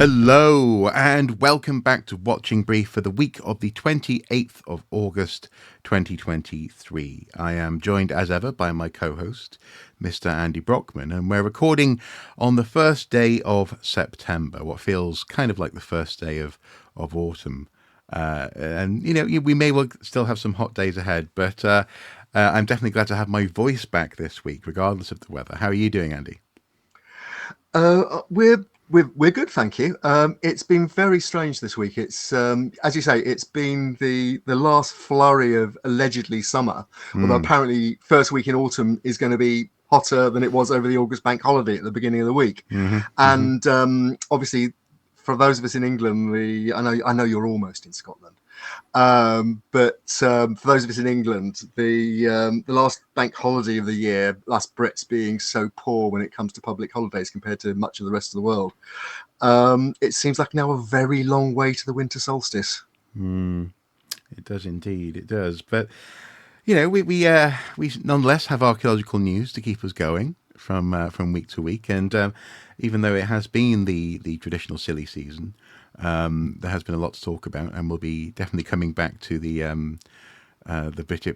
Hello and welcome back to Watching Brief for the week of the 28th of August 2023. I am joined as ever by my co-host, Mr. Andy Brockman, and we're recording on the first day of September, what feels kind of like the first day of autumn. And, you know, we may well still have some hot days ahead, but I'm definitely glad to have my voice back this week, regardless of the weather. How are you doing, Andy? We're good, thank you. It's been very strange this week. It's as you say, it's been the last flurry of allegedly summer. Although apparently, first week in autumn is going to be hotter than it was over the August bank holiday at the beginning of the week. And obviously, for those of us in England, I know you're almost in Scotland. But for those of us in England, the last bank holiday of the year, us Brits being so poor when it comes to public holidays compared to much of the rest of the world, it seems like now a very long way to the winter solstice. It does indeed, it does. But you know, we nonetheless have archaeological news to keep us going from week to week, and even though it has been the traditional silly season, there has been a lot to talk about, and we'll be definitely coming back to the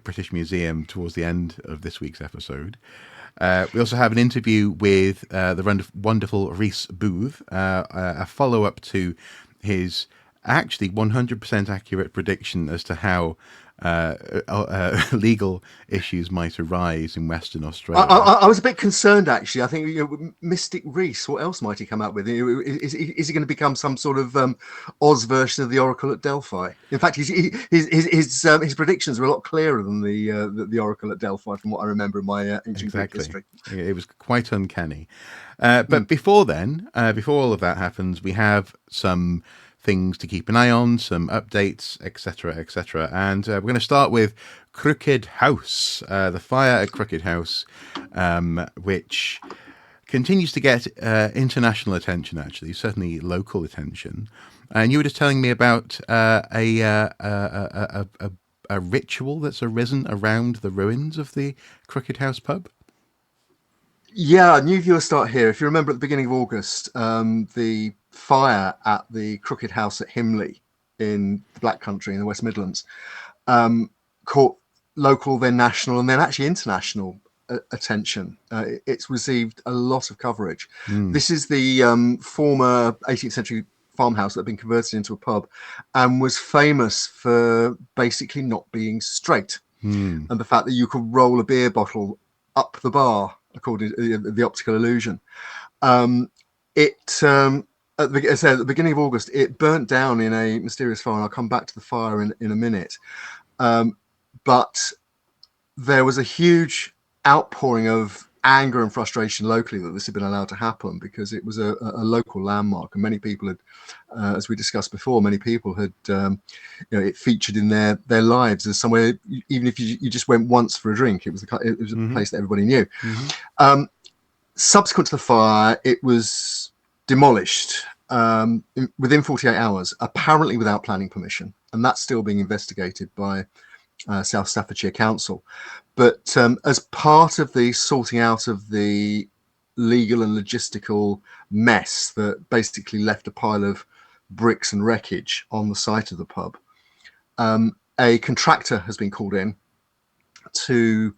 British Museum towards the end of this week's episode. We also have an interview with the wonderful Rhys Booth, a follow-up to his actually 100% accurate prediction as to how legal issues might arise in Western Australia. I was a bit concerned, actually. I think Mystic Rhys, what else might he come out with? Is he going to become some sort of Oz version of the Oracle at Delphi? In fact, his predictions were a lot clearer than the Oracle at Delphi, from what I remember in my ancient Greek history. It was quite uncanny. But before then, before all of that happens, we have some things to keep an eye on, some updates, etc., etc. And we're going to start with Crooked House, the fire at Crooked House, which continues to get international attention, actually, certainly local attention. And you were just telling me about a ritual that's arisen around the ruins of the Crooked House pub. Yeah, new viewers start here. If you remember at the beginning of August, the fire at the Crooked House at Himley in the Black Country in the West Midlands caught local, then national, and then actually international attention. It's received a lot of coverage. This is the former 18th century farmhouse that had been converted into a pub and was famous for basically not being straight, and the fact that you could roll a beer bottle up the bar, according to the optical illusion. At the beginning of August, it burnt down in a mysterious fire, and I'll come back to the fire in a minute. But there was a huge outpouring of anger and frustration locally that this had been allowed to happen, because it was a local landmark, and many people had, as we discussed before, many people had, it featured in their lives as somewhere. Even if you just went once for a drink, it was a place that everybody knew. Subsequent to the fire, it was demolished within 48 hours, apparently without planning permission, and that's still being investigated by South Staffordshire Council. But as part of the sorting out of the legal and logistical mess that basically left a pile of bricks and wreckage on the site of the pub, a contractor has been called in to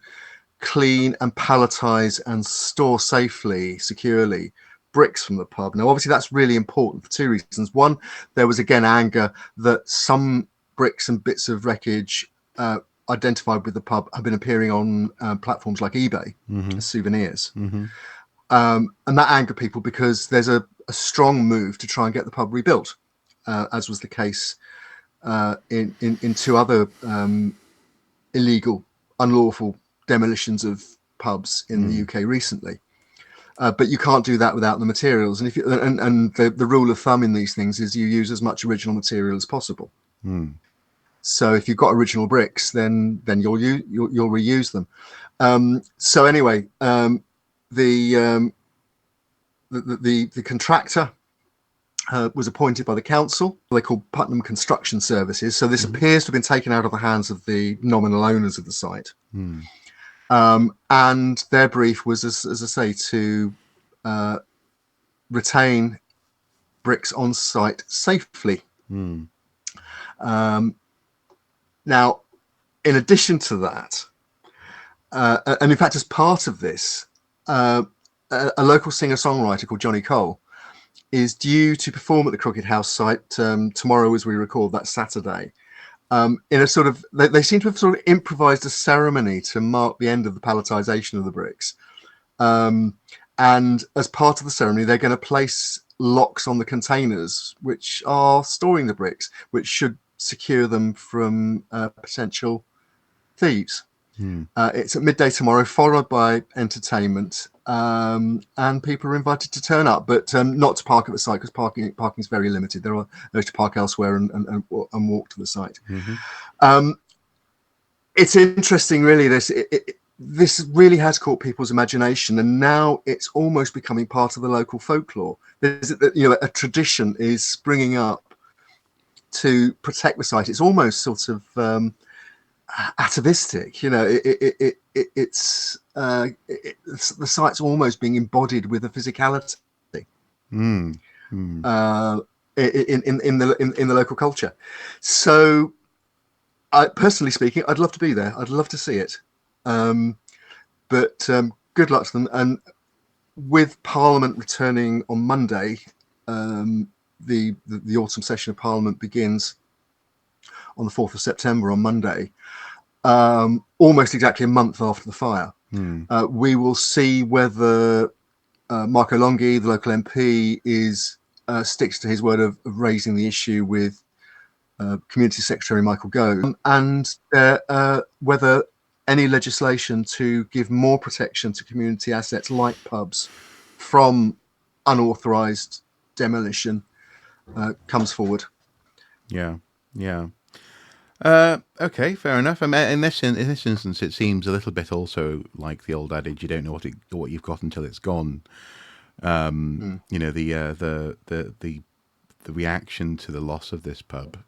clean and palletize and store safely, securely, bricks from the pub. Now, obviously, that's really important for two reasons. One, there was again anger that some bricks and bits of wreckage identified with the pub have been appearing on platforms like eBay as souvenirs. And that angered people because there's a strong move to try and get the pub rebuilt, as was the case in two other illegal, unlawful demolitions of pubs in the UK recently. But you can't do that without the materials. And if the rule of thumb in these things is you use as much original material as possible. So if you've got original bricks, then you'll reuse them. So anyway, the contractor was appointed by the council. They're called Putnam Construction Services. So this appears to have been taken out of the hands of the nominal owners of the site. And their brief was, as I say, to retain bricks on site safely. Mm. Now, in addition to that, and in fact, as part of this, a local singer-songwriter called Johnny Cole is due to perform at the Crooked House site tomorrow, as we record, that Saturday. In a sort of, they seem to have sort of improvised a ceremony to mark the end of the palletization of the bricks. And as part of the ceremony, they're going to place locks on the containers which are storing the bricks, which should secure them from potential thieves. It's at midday tomorrow, followed by entertainment, and people are invited to turn up, but not to park at the site, because parking is very limited. There are those to park elsewhere and walk to the site. It's interesting, really. This really has caught people's imagination, and now it's almost becoming part of the local folklore. There's, a tradition is springing up to protect the site. It's almost sort of atavistic, it's the site's almost being embodied with a physicality in the local culture. So, personally speaking, I'd love to be there. I'd love to see it, but good luck to them. And with Parliament returning on Monday, the autumn session of Parliament begins on the 4th of September, on Monday, almost exactly a month after the fire. We will see whether Marc, the local MP, sticks to his word of raising the issue with Community Secretary Michael Gove, and whether any legislation to give more protection to community assets like pubs from unauthorised demolition comes forward. Yeah. Okay, fair enough. I mean, in this instance, it seems a little bit also like the old adage: you don't know what you've got until it's gone. The reaction to the loss of this pub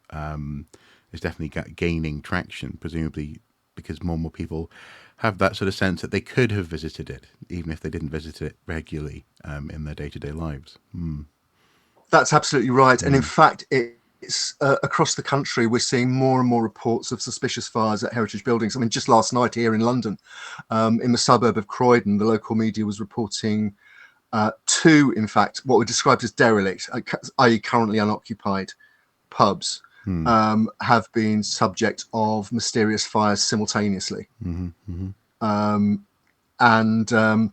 is definitely gaining traction, presumably because more and more people have that sort of sense that they could have visited it, even if they didn't visit it regularly in their day-to-day lives. That's absolutely right. And in fact, it's across the country, we're seeing more and more reports of suspicious fires at heritage buildings. I mean, just last night here in London, in the suburb of Croydon, the local media was reporting two, in fact, what were described as derelict, i.e. currently unoccupied pubs, have been subject of mysterious fires simultaneously. And I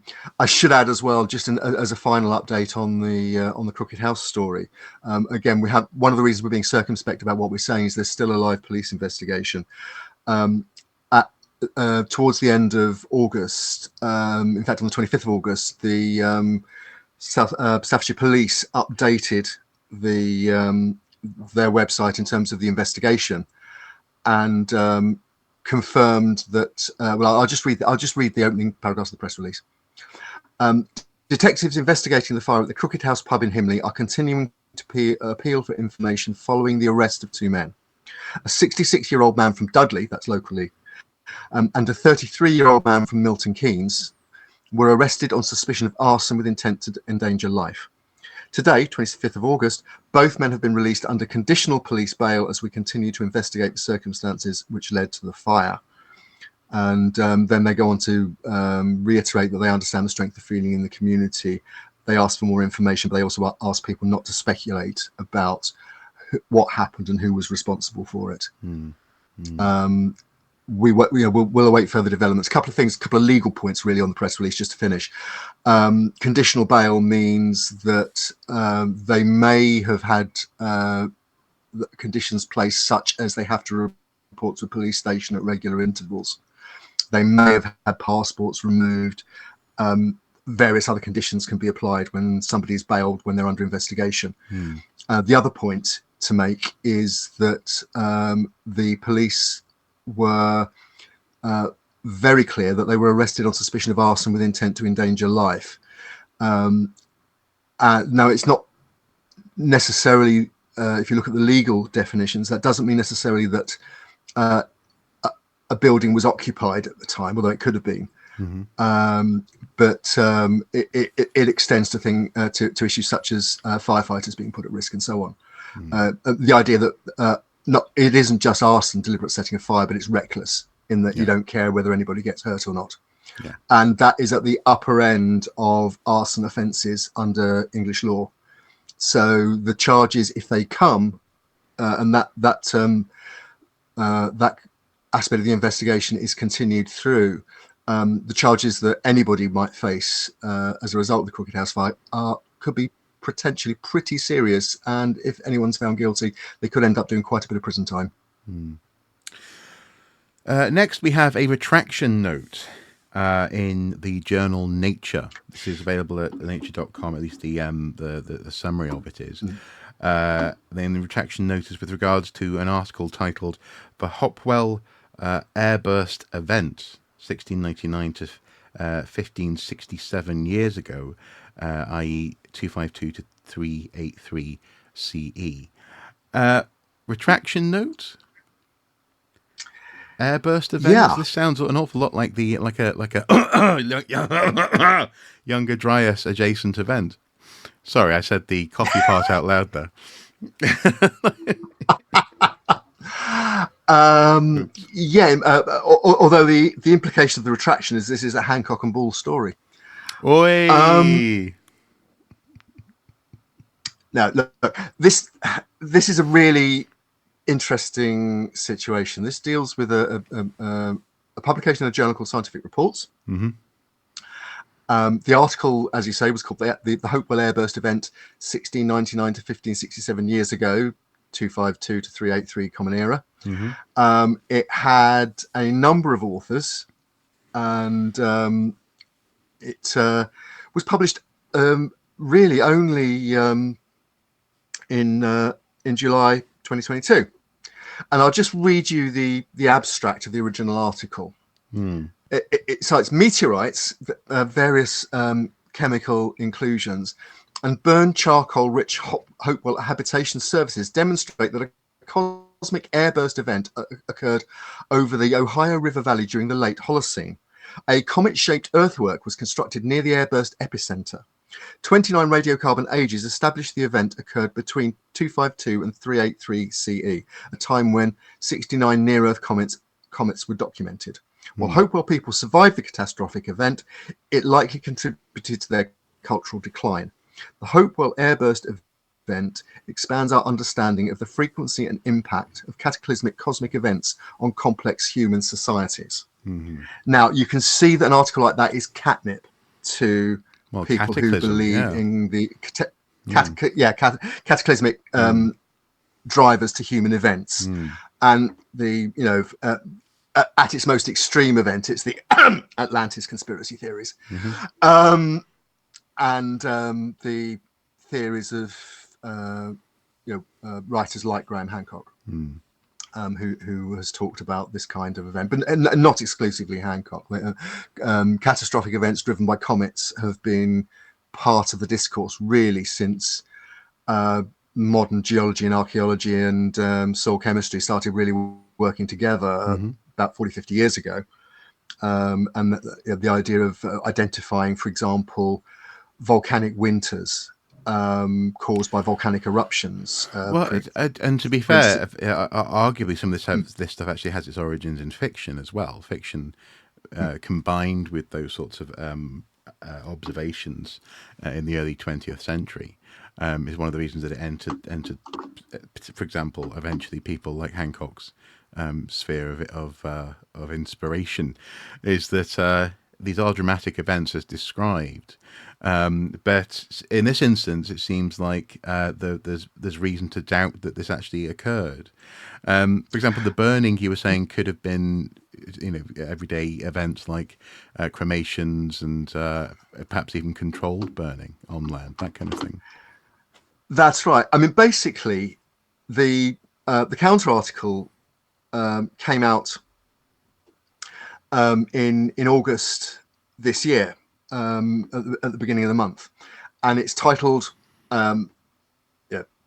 should add as well, just as a final update on the Crooked House story. Again, we have one of the reasons we're being circumspect about what we're saying is there's still a live police investigation. Towards the end of August, in fact, on the 25th of August, the Staffordshire Police updated their website in terms of the investigation, and confirmed that. I'll just read the opening paragraphs of the press release. Detectives investigating the fire at the Crooked House pub in Himley are continuing to appeal for information following the arrest of two men: a 66-year-old man from Dudley, that's locally, and a 33-year-old man from Milton Keynes, were arrested on suspicion of arson with intent to endanger life. Today, 25th of August, both men have been released under conditional police bail as we continue to investigate the circumstances which led to the fire. And then they go on to reiterate that they understand the strength of feeling in the community. They ask for more information, but they also ask people not to speculate about what happened and who was responsible for it. We'll await further developments. A couple of legal points really on the press release just to finish. Conditional bail means that they may have had conditions placed such as they have to report to a police station at regular intervals. They may have had passports removed. Various other conditions can be applied when somebody is bailed when they're under investigation. The other point to make is that the police were very clear that they were arrested on suspicion of arson with intent to endanger life. Now, it's not necessarily, if you look at the legal definitions, that doesn't mean necessarily that a building was occupied at the time, although it could have been. but it extends to issues such as firefighters being put at risk and so on. The idea that it isn't just arson, deliberate setting of fire, but it's reckless in that you don't care whether anybody gets hurt or not. Yeah. And that is at the upper end of arson offences under English law. So the charges, if they come, and that aspect of the investigation is continued through, the charges that anybody might face as a result of the Crooked House fight could be potentially pretty serious. And if anyone's found guilty, they could end up doing quite a bit of prison time. Next, we have a retraction note in the journal Nature. This is available at nature.com, at least the summary of it is. Then the retraction note is with regards to an article titled "The Hopewell Airburst Event, 1699 to 1567 years ago," i.e. 252 to 383 CE. Retraction note? Airburst event. Yeah. This sounds an awful lot like a Younger Dryas adjacent event. Sorry, I said the coffee part out loud there. Although the implication of the retraction is this is a Hancock and Ball story. Oi! Now, look, this is a really interesting situation. This deals with a publication in a journal called Scientific Reports. Mm-hmm. The article, as you say, was called the Hopewell Airburst Event, 1699 to 1567 years ago, 252 to 383 Common Era. Mm-hmm. It had a number of authors, and it was published really only in July 2022. And I'll just read you the abstract of the original article. It cites meteorites, various chemical inclusions, and burned charcoal-rich Hopewell habitation surfaces demonstrate that a cosmic airburst event occurred over the Ohio River Valley during the late Holocene. A comet-shaped earthwork was constructed near the airburst epicenter. 29 radiocarbon ages established the event occurred between 252 and 383 CE, a time when 69 near-Earth comets were documented. While Hopewell people survived the catastrophic event, it likely contributed to their cultural decline. The Hopewell Airburst event expands our understanding of the frequency and impact of cataclysmic cosmic events on complex human societies. Now, you can see that an article like that is catnip to people who believe in the cataclysmic drivers to human events. And the at its most extreme event, it's the Atlantis conspiracy theories. And the theories of writers like Graham Hancock, who has talked about this kind of event, but not exclusively Hancock. Catastrophic events driven by comets have been part of the discourse really since modern geology and archaeology and soil chemistry started really working together about 40, 50 years ago. And the idea of identifying, for example, volcanic winters caused by volcanic eruptions. And to be fair, arguably some of this stuff actually has its origins in fiction as well. Fiction combined with those sorts of observations in the early 20th century is one of the reasons that it entered, for example, eventually people like Hancock's sphere of inspiration, is that these are dramatic events as described. But in this instance, it seems like there's reason to doubt that this actually occurred. For example, the burning you were saying could have been, everyday events like cremations and perhaps even controlled burning on land, that kind of thing. That's right. I mean, basically, the counter article came out in August this year. At the beginning of the month, and it's titled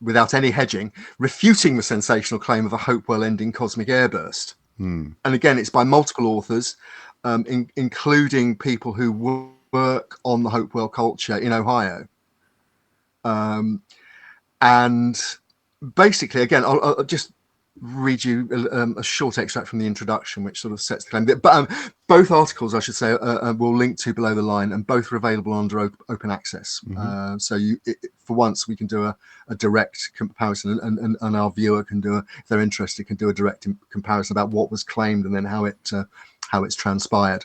without any hedging, "Refuting the Sensational Claim of a Hopewell Ending Cosmic Airburst." And again, it's by multiple authors, including people who work on the Hopewell culture in Ohio. And basically, again, I'll just read you a short extract from the introduction, which sort of sets the claim. But both articles, I should say, will link to below the line, and both are available under open access. So for once, we can do a direct comparison, and our viewer can do, if they're interested, can do a direct comparison about what was claimed and then how it's transpired.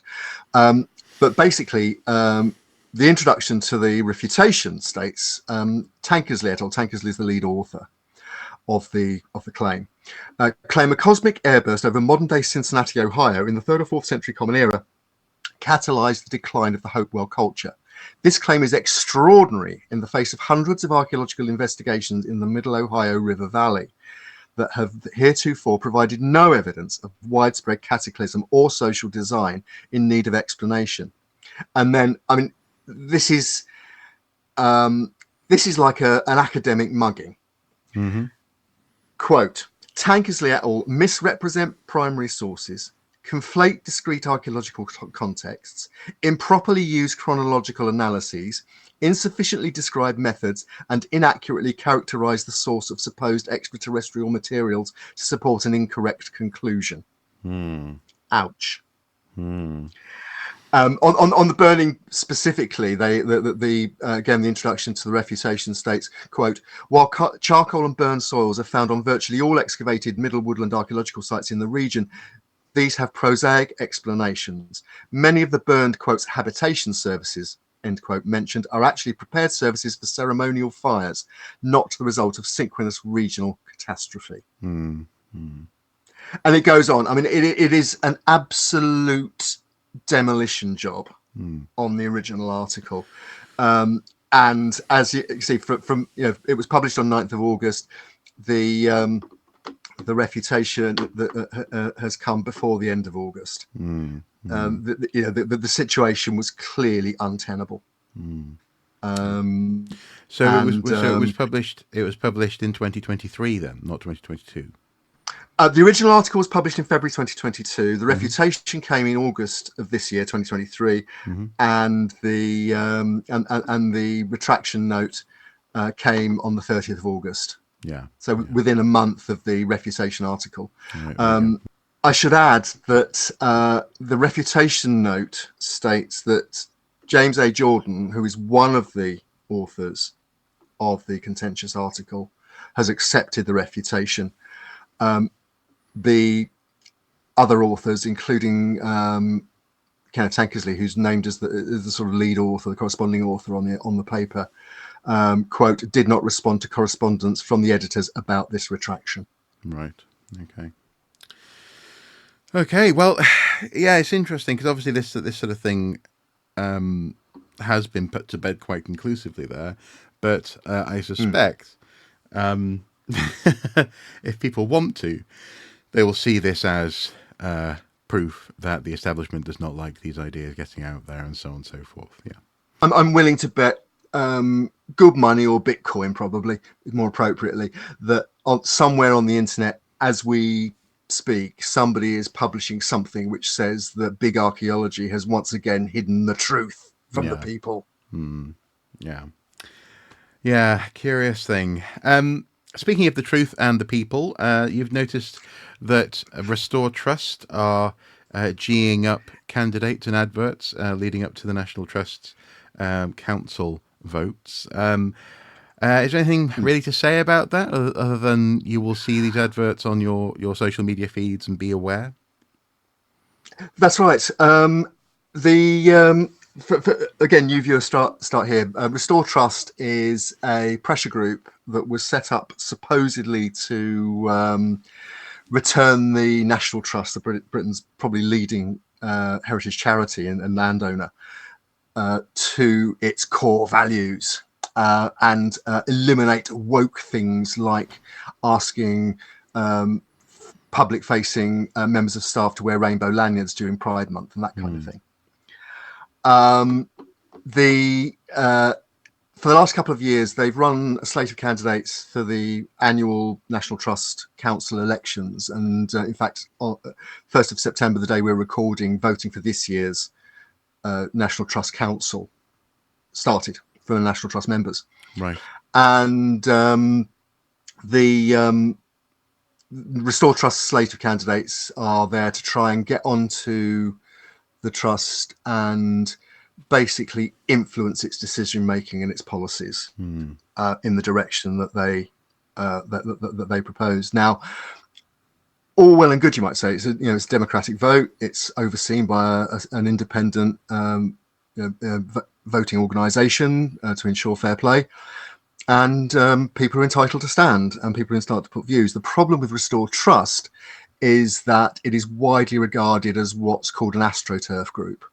But basically, the introduction to the refutation states, Tankersley et al. Tankersley is the lead author of the claim. Claim a cosmic airburst over modern-day Cincinnati, Ohio, in the 3rd or 4th century Common Era, catalyzed the decline of the Hopewell culture. This claim is extraordinary in the face of hundreds of archaeological investigations in the Middle Ohio River Valley that have heretofore provided no evidence of widespread cataclysm or social design in need of explanation. And then, I mean, this is like an academic mugging. Quote, Tankersley et al. Misrepresent primary sources, conflate discrete archaeological contexts, improperly use chronological analyses, insufficiently describe methods, and inaccurately characterize the source of supposed extraterrestrial materials to support an incorrect conclusion. Ouch. On the burning specifically, again, the introduction to the refutation states, quote, while charcoal and burned soils are found on virtually all excavated middle woodland archaeological sites in the region, these have prosaic explanations. Many of the burned, quotes, habitation services, end quote, mentioned are actually prepared services for ceremonial fires, not the result of synchronous regional catastrophe. And it goes on. I mean, it is an absolute demolition job on the original article, and as you see from it was published on 9th of August. The refutation that has come before the end of August. The situation was clearly untenable. So it was published. It was published in 2023, then, not 2022. The original article was published in February 2022. The refutation came in August of this year, 2023, and the retraction note came on the 30th of August. So within a month of the refutation article. I should add that the refutation note states that James A. Jordan, who is one of the authors of the contentious article, has accepted the refutation. The other authors, including Kenneth Tankersley, who's named as the sort of lead author, the corresponding author on the paper, quote, did not respond to correspondence from the editors about this retraction. Right. Okay. Well, yeah, it's interesting because obviously this sort of thing has been put to bed quite conclusively there, but I suspect if people want to, they will see this as proof that the establishment does not like these ideas getting out there, and so on and so forth. Yeah, I'm willing to bet good money, or Bitcoin probably more appropriately, that somewhere on the internet as we speak, somebody is publishing something which says that big archaeology has once again hidden the truth from the people. Yeah, curious thing. Speaking of the truth and the people, you've noticed that Restore Trust are geeing up candidates and adverts leading up to the National Trust Council votes. Is there anything really to say about that, other than you will see these adverts on your social media feeds and be aware? That's right. Again, new viewers start here. Restore Trust is a pressure group that was set up supposedly to return the National Trust, Britain's probably leading heritage charity and landowner, to its core values, and eliminate woke things like asking public-facing members of staff to wear rainbow lanyards during Pride Month and that kind of thing. For the last couple of years, they've run a slate of candidates for the annual National Trust Council elections. And in fact, on 1st of September, the day we're recording, voting for this year's National Trust Council started for the National Trust members. Right. And the Restore Trust slate of candidates are there to try and get onto the trust and basically influence its decision making and its policies in the direction that they propose. Now, all well and good, you might say. It's it's a democratic vote. It's overseen by an independent voting organisation to ensure fair play, and people are entitled to stand and people are entitled to put views. The problem with Restore Trust is that it is widely regarded as what's called an AstroTurf group.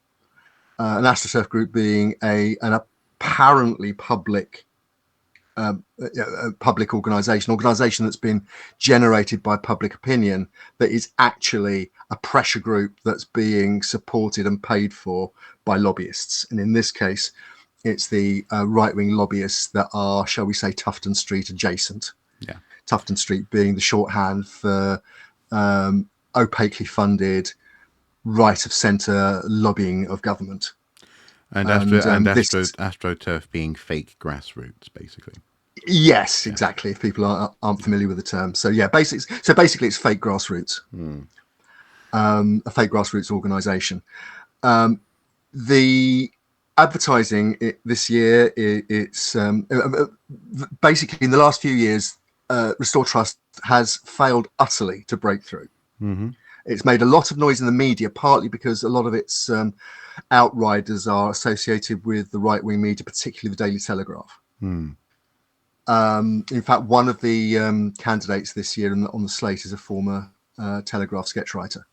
An AstroTurf group being an apparently public organisation that's been generated by public opinion, that is actually a pressure group that's being supported and paid for by lobbyists. And in this case, it's the right-wing lobbyists that are, shall we say, Tufton Street adjacent. Yeah. Tufton Street being the shorthand for opaquely funded, right of centre lobbying of government. And AstroTurf being fake grassroots, basically. Yes, exactly. If people aren't familiar with the term, so yeah, basically it's fake grassroots, a fake grassroots organisation. The advertising this year, it's basically in the last few years, Restore Trust has failed utterly to break through. Mm-hmm. It's made a lot of noise in the media, partly because a lot of its outriders are associated with the right-wing media, particularly the Daily Telegraph. In fact, one of the candidates this year on the slate is a former Telegraph sketch writer,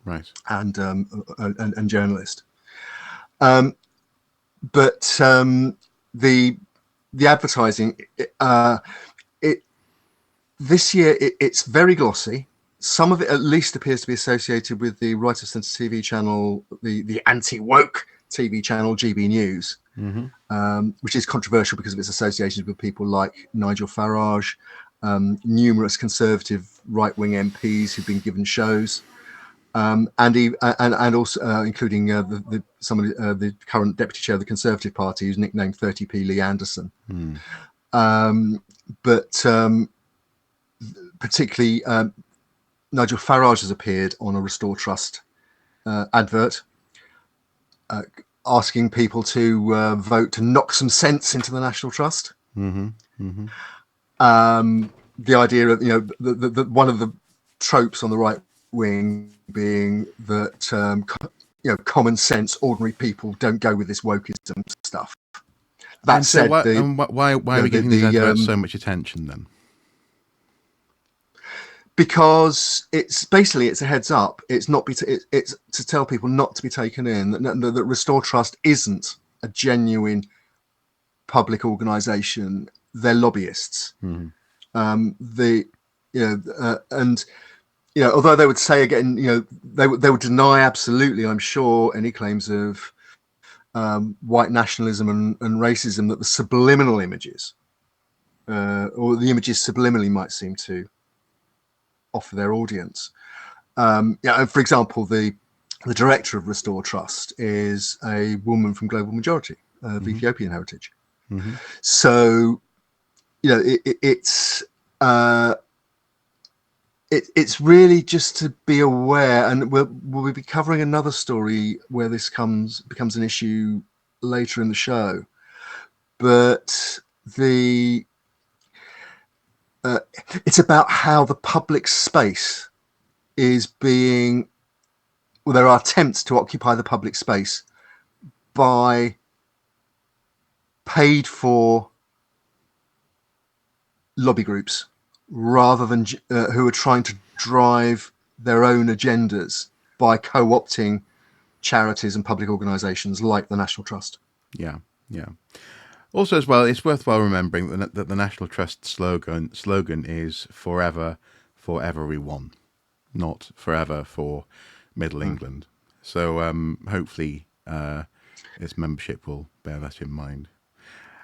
right, and journalist. But the advertising this year it's very glossy. Some of it at least appears to be associated with the right of centre TV channel, the anti-woke TV channel GB News, which is controversial because of its associations with people like Nigel Farage, numerous conservative right-wing MPs who've been given shows, and also including the current deputy chair of the Conservative Party, who's nicknamed 30p Lee Anderson. But particularly Nigel Farage has appeared on a Restore Trust advert, asking people to vote to knock some sense into the National Trust. The idea of the one of the tropes on the right wing being that common sense, ordinary people don't go with this wokeism stuff. That and said, why are we giving these adverts so much attention then? Because it's a heads up. It's it's to tell people not to be taken in. That Restore Trust isn't a genuine public organisation. They're lobbyists. Although they would say again, they would deny absolutely, I'm sure, any claims of white nationalism and racism that the subliminal images or the images subliminally might seem to offer their audience. For example, the director of Restore Trust is a woman from Global Majority of Ethiopian heritage. So, it's really just to be aware, and we'll be covering another story where this becomes an issue later in the show. But it's about how the public space is being. Well, there are attempts to occupy the public space by paid for lobby groups, rather than who are trying to drive their own agendas by co-opting charities and public organisations like the National Trust. Yeah. Also, as well, it's worthwhile remembering that the National Trust slogan is "Forever for everyone," not "Forever for Middle England." So hopefully its membership will bear that in mind.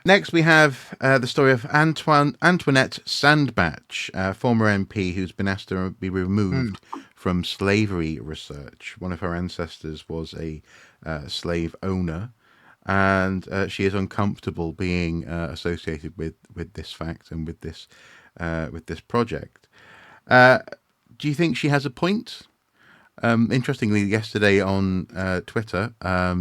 Next, we have the story of Antoinette Sandbach, former MP who's been asked to be removed from slavery research. One of her ancestors was a slave owner, and she is uncomfortable being associated with this fact and with this project. Do you think she has a point? Interestingly, yesterday on Twitter,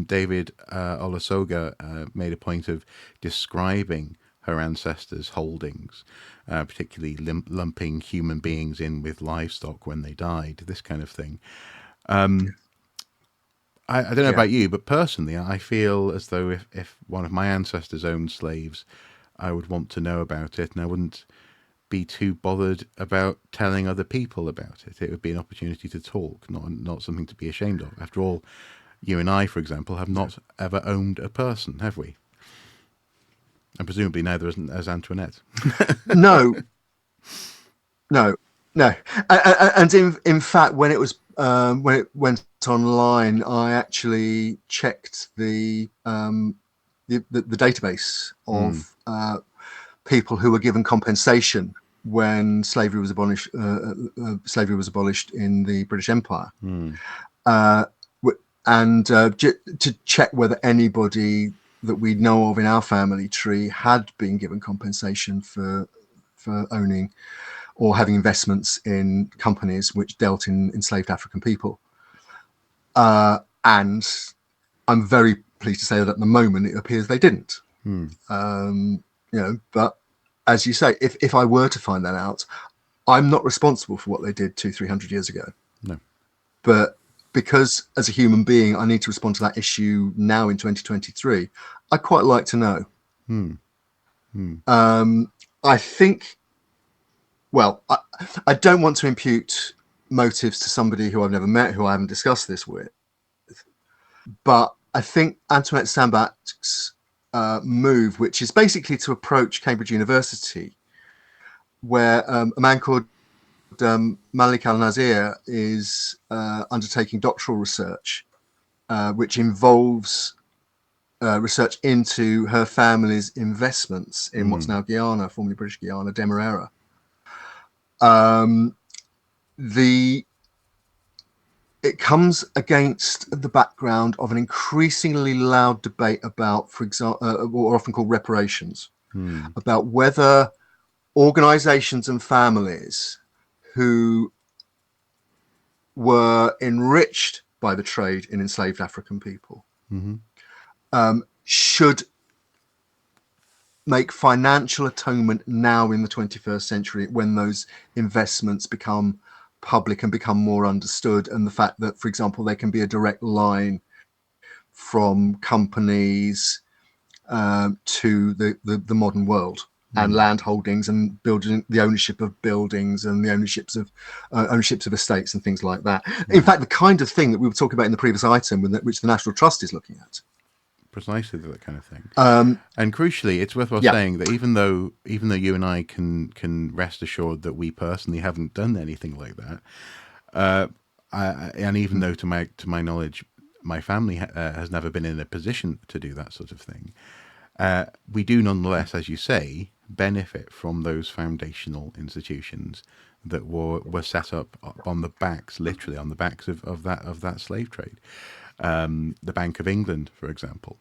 David Olusoga made a point of describing her ancestors' holdings, particularly lumping human beings in with livestock when they died, this kind of thing. I don't know Yeah. about you, but personally, I feel as though if one of my ancestors owned slaves, I would want to know about it, and I wouldn't be too bothered about telling other people about it. It would be an opportunity to talk, not something to be ashamed of. After all, you and I, for example, have not ever owned a person, have we? And presumably neither has Antoinette. No, no, no. And in fact, when it went online, I actually checked the database of people who were given compensation when slavery was abolished. Slavery was abolished in the British Empire, and to check whether anybody that we know of in our family tree had been given compensation for owning or having investments in companies which dealt in enslaved African people. And I'm very pleased to say that at the moment it appears they didn't. But as you say, if I were to find that out, I'm not responsible for what they did 200-300 years ago. No. But because as a human being, I need to respond to that issue now in 2023, I'd quite like to know. I think, well, I don't want to impute motives to somebody who I've never met, who I haven't discussed this with. But I think Antoinette Sandbach's move, which is basically to approach Cambridge University, where a man called Malik Al-Nazir is undertaking doctoral research, which involves research into her family's investments in what's now Guyana, formerly British Guyana, Demerara. It comes against the background of an increasingly loud debate about, for example, what are often called reparations, about whether organizations and families who were enriched by the trade in enslaved African people should make financial atonement now in the 21st century when those investments become public and become more understood, and the fact that, for example, there can be a direct line from companies to the modern world and land holdings and building, the ownership of buildings and the ownerships of estates and things like that. In fact, the kind of thing that we were talking about in the previous item, which the National Trust is looking at. Precisely that kind of thing. And crucially, it's worthwhile saying that even though you and I can rest assured that we personally haven't done anything like that, and even though to my knowledge, my family has never been in a position to do that sort of thing, we do nonetheless, as you say, benefit from those foundational institutions that were set up on the backs, literally on the backs of that slave trade. The Bank of England, for example,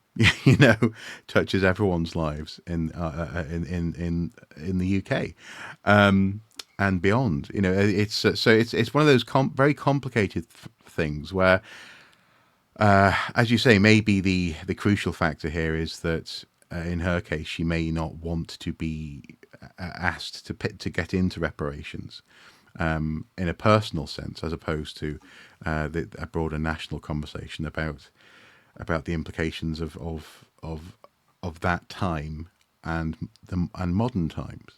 touches everyone's lives in the UK and beyond. It's one of those very complicated things where, as you say, maybe the crucial factor here is that in her case she may not want to be asked to get into reparations in a personal sense, as opposed to a broader national conversation about the implications of that time and modern times.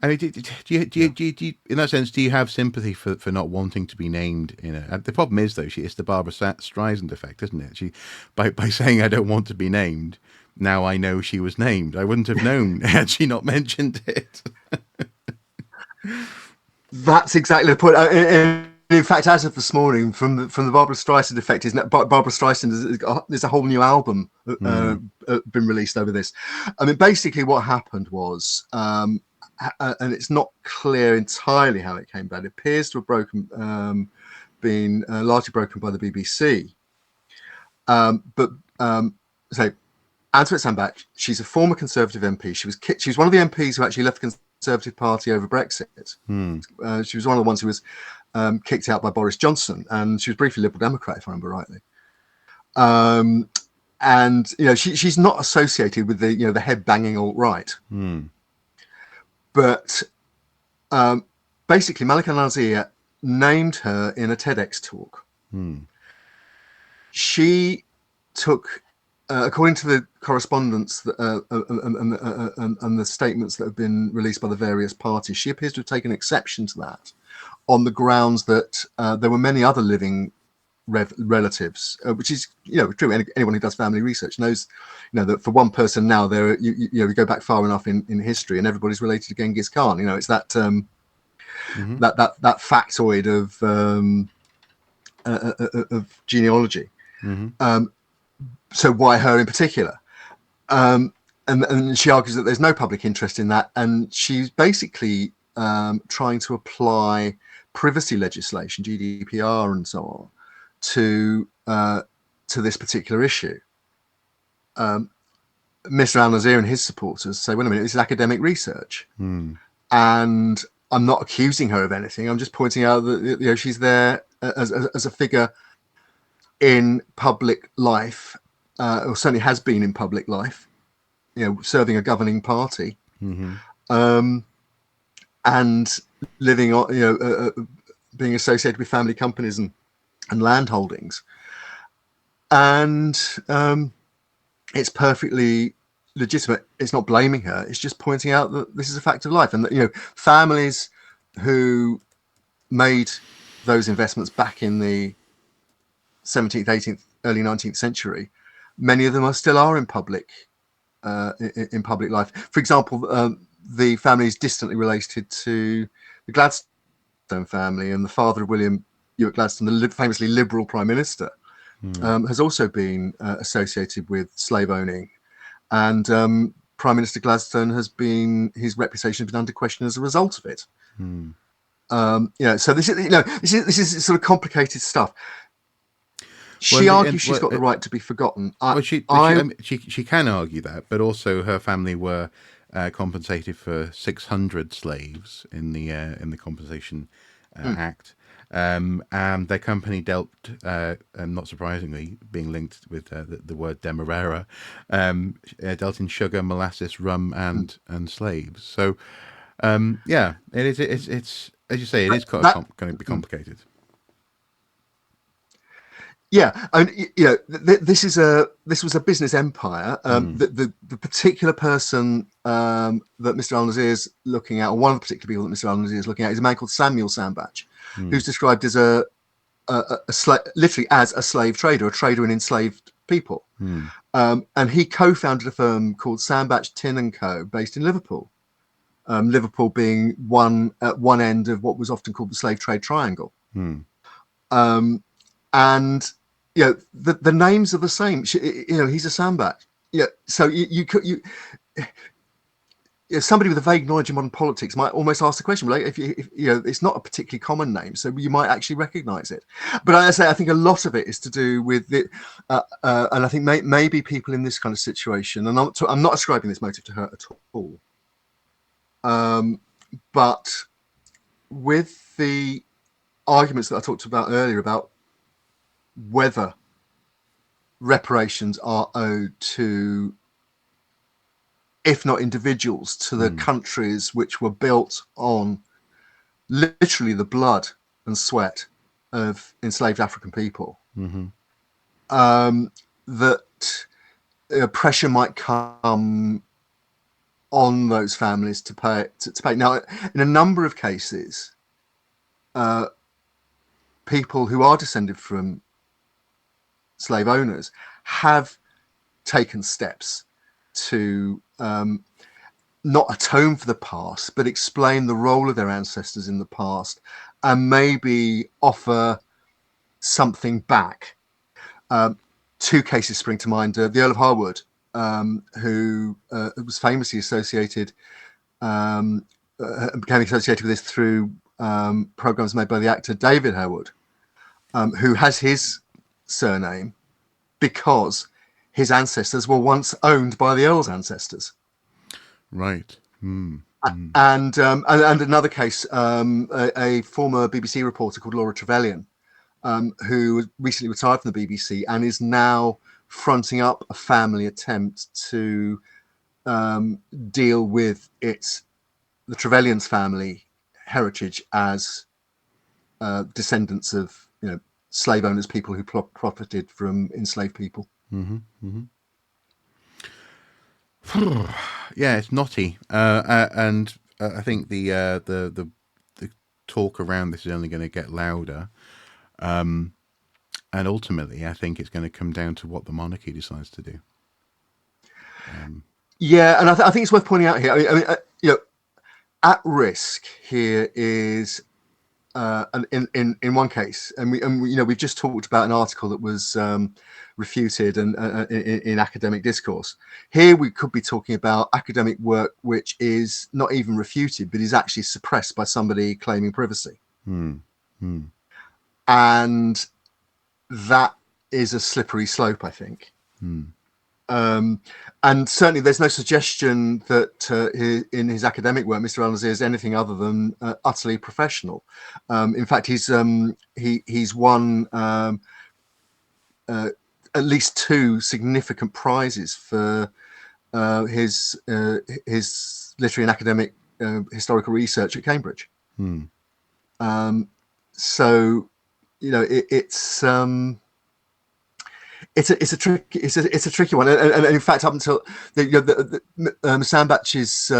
I mean, do you, in that sense, do you have sympathy for not wanting to be named in a? The problem is, though, it's the Barbara Streisand effect, isn't it? She, by saying I don't want to be named, now I know she was named. I wouldn't have known had she not mentioned it. That's exactly the point. In fact, as of this morning, from the Barbara Streisand effect, isn't it? Barbara Streisand, there's a whole new album been released over this. I mean, basically, what happened was and it's not clear entirely how it came about. It appears to have been largely broken by the BBC. But so Antoinette Sandbach, she's a former Conservative MP. She was one of the MPs who actually left the Conservative Party over Brexit. She was one of the ones who was kicked out by Boris Johnson, and she was briefly Liberal Democrat, if I remember rightly. And she's not associated with the head banging alt-right. But basically, Malika Nazir named her in a TEDx talk. She took, according to the correspondence and the statements that have been released by the various parties, she appears to have taken exception to that on the grounds that there were many other living relatives, which is true. Anyone who does family research knows that for one person now there you go back far enough in history and everybody's related to Genghis Khan. It's that that factoid of genealogy. So why her in particular? And she argues that there's no public interest in that, and she's basically trying to apply privacy legislation, GDPR and so on, to this particular issue. Mr. Al-Nazir and his supporters say, wait a minute, this is academic research. And I'm not accusing her of anything. I'm just pointing out that she's there as a figure in public life, or certainly has been in public life, serving a governing party, and living on, being associated with family companies and land holdings. And it's perfectly legitimate. It's not blaming her. It's just pointing out that this is a fact of life, and that families who made those investments back in the 17th, 18th, early 19th century, many of them still are in public life. For example, the family is distantly related to the Gladstone family, and the father of William Ewart Gladstone, the famously Liberal Prime Minister, has also been associated with slave owning, and Prime Minister Gladstone his reputation has been under question as a result of it. So this is sort of complicated stuff. She argues she's got the right to be forgotten. She can argue that, but also her family were compensated for 600 slaves in the Compensation Act, and their company dealt, not surprisingly, being linked with the word Demerara, dealt in sugar, molasses, rum, and slaves. So, it is. It's as you say, it is going to be complicated. Yeah, and this was a business empire. The particular person that Mr. Al-Nazir is looking at, or one of the particular people that Mr. Al-Nazir is looking at, is a man called Samuel Sandbach, who's described as literally as a slave trader, a trader in enslaved people. And he co-founded a firm called Sandbach Tin and Co, based in Liverpool. Liverpool being at one end of what was often called the slave trade triangle. And the names are the same. He's a Sandbach. So somebody with a vague knowledge of modern politics might almost ask the question, well, if it's not a particularly common name, so you might actually recognise it. But I think a lot of it is to do with it, and I think maybe people in this kind of situation, and I'm not ascribing this motive to her at all, but with the arguments that I talked about earlier about whether reparations are owed to, if not individuals, to the countries which were built on literally the blood and sweat of enslaved African people, that pressure might come on those families to pay. Now, in a number of cases, people who are descended from slave owners have taken steps to not atone for the past, but explain the role of their ancestors in the past, and maybe offer something back. Two cases spring to mind. The Earl of Harwood, who was famously associated became associated with this through programs made by the actor David Harewood, who has his surname because his ancestors were once owned by the Earl's ancestors. Right. And another case, a former BBC reporter called Laura Trevelyan, who recently retired from the BBC and is now fronting up a family attempt to deal with the Trevelyan's family heritage as descendants of slave owners, people who profited from enslaved people. Yeah, it's knotty, and I think the talk around this is only going to get louder, and ultimately, I think it's going to come down to what the monarchy decides to do. Yeah, and I think it's worth pointing out here. I mean, at risk here is in one case, and we've just talked about an article that was refuted and in academic discourse. Here we could be talking about academic work which is not even refuted, but is actually suppressed by somebody claiming privacy, and that is a slippery slope, I think. And certainly there's no suggestion that in his academic work, Mr. Al-Nazir is anything other than utterly professional. In fact, he's won at least 2 significant prizes for his literary and academic historical research at Cambridge. So, it's a tricky one, and in fact, up until Sandbach's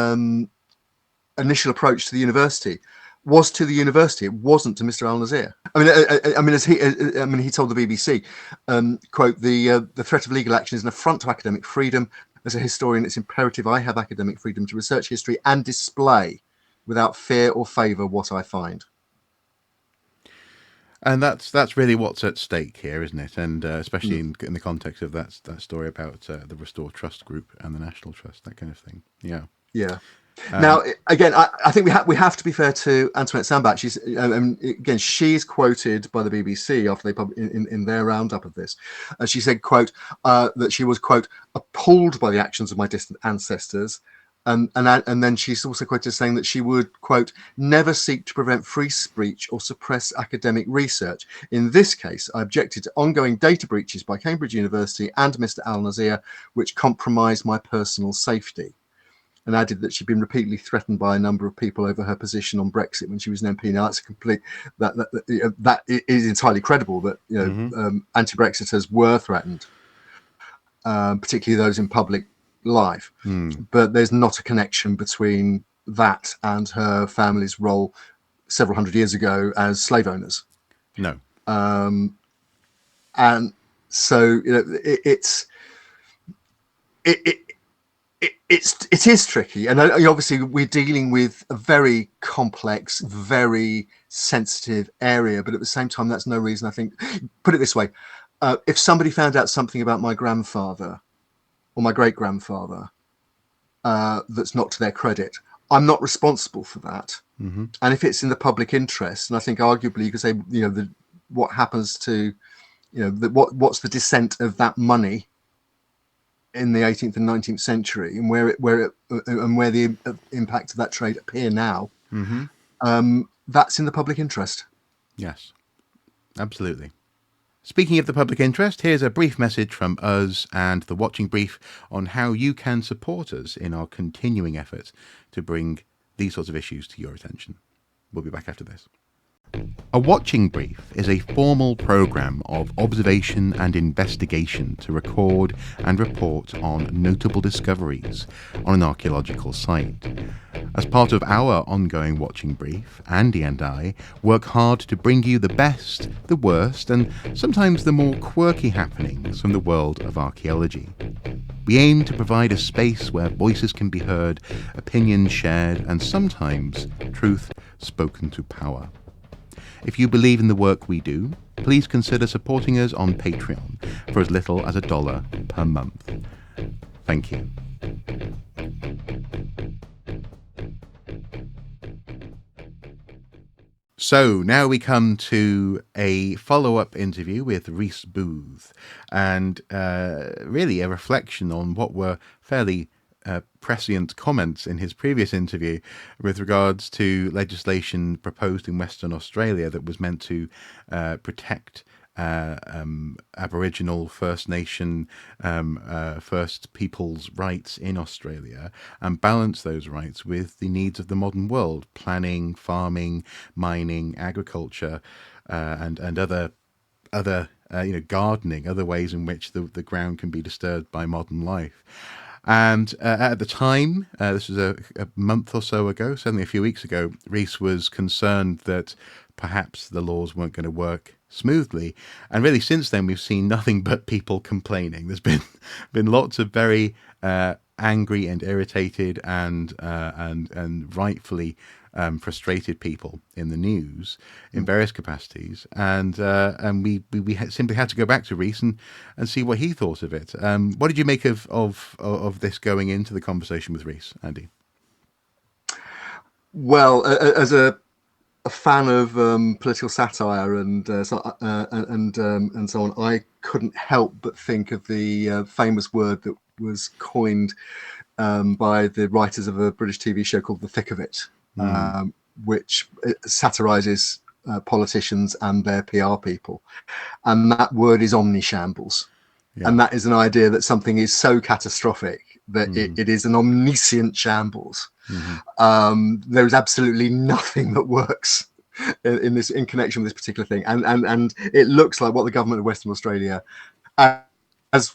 initial approach to the university was to the university. It wasn't to Mr. Al-Nazir. I mean, he told the BBC, quote, the threat of legal action is an affront to academic freedom. As a historian, it's imperative I have academic freedom to research history and display without fear or favour what I find. And that's really what's at stake here, isn't it? And especially in the context of that story about the Restore Trust Group and the National Trust, that kind of thing. Yeah. Now, again, I think we have to be fair to Antoinette Sandbach. She's again, she's quoted by the BBC after they in their roundup of this. She said, quote, that she was, quote, appalled by the actions of my distant ancestors. And then she's also quoted as saying that she would, quote, never seek to prevent free speech or suppress academic research. In this case, I objected to ongoing data breaches by Cambridge University and Mr. Al-Nazir, which compromised my personal safety. And added that she'd been repeatedly threatened by a number of people over her position on Brexit when she was an MP. Now that's a complete that is entirely credible that anti-Brexiters were threatened, particularly those in public life, but there's not a connection between that and her family's role several hundred years ago as slave owners. No. And so it is tricky, and obviously we're dealing with a very complex, very sensitive area, but at the same time that's no reason, I think, put it this way, if somebody found out something about my grandfather or my great-grandfather that's not to their credit, I'm not responsible for that. And if it's in the public interest, and I think arguably you could say, what happens to, what's the descent of that money in the 18th and 19th century, and where the impact of that trade appear now, that's in the public interest. Yes, absolutely. Speaking of the public interest, here's a brief message from us and the Watching Brief on how you can support us in our continuing efforts to bring these sorts of issues to your attention. We'll be back after this. A Watching Brief is a formal programme of observation and investigation to record and report on notable discoveries on an archaeological site. As part of our ongoing Watching Brief, Andy and I work hard to bring you the best, the worst, and sometimes the more quirky happenings from the world of archaeology. We aim to provide a space where voices can be heard, opinions shared, and sometimes truth spoken to power. If you believe in the work we do, please consider supporting us on Patreon for as little as $1 per month. Thank you. So now we come to a follow-up interview with Rhys and really a reflection on what were fairly prescient comments in his previous interview with regards to legislation proposed in Western Australia that was meant to protect Aboriginal, First Nation, First Peoples' rights in Australia and balance those rights with the needs of the modern world, planning, farming, mining, agriculture, and other gardening, other ways in which the ground can be disturbed by modern life. And at the time, this was a month or so ago, certainly a few weeks ago, Rhys was concerned that perhaps the laws weren't going to work smoothly. And really, since then, we've seen nothing but people complaining. There's been lots of very angry and irritated and rightfully frustrated people in the news in various capacities, and we simply had to go back to Rhys and see what he thought of it. What did you make of this going into the conversation with Rhys, Andy? Well, as a fan of political satire and so on, I couldn't help but think of the famous word that was coined by the writers of a British TV show called The Thick of It, which satirizes politicians and their PR people. And that word is omnishambles. Yeah. And that is an idea that something is so catastrophic that it is an omniscient shambles. There is absolutely nothing that works in connection with this particular thing. And it looks like what the government of Western Australia has.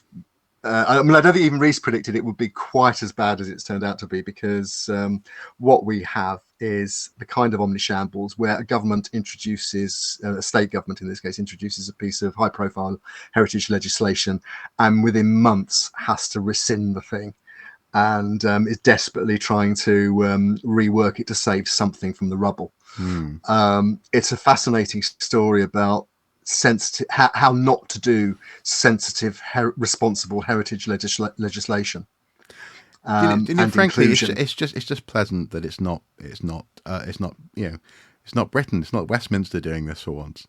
I don't think even Rhys predicted it would be quite as bad as it's turned out to be, because what we have is the kind of omnishambles where a government introduces, a state government in this case, introduces a piece of high-profile heritage legislation and within months has to rescind the thing and is desperately trying to rework it to save something from the rubble. It's a fascinating story about sensitive, how not to do sensitive, responsible heritage legislation. Frankly, it's just pleasant that it's not Britain, it's not Westminster doing this for once.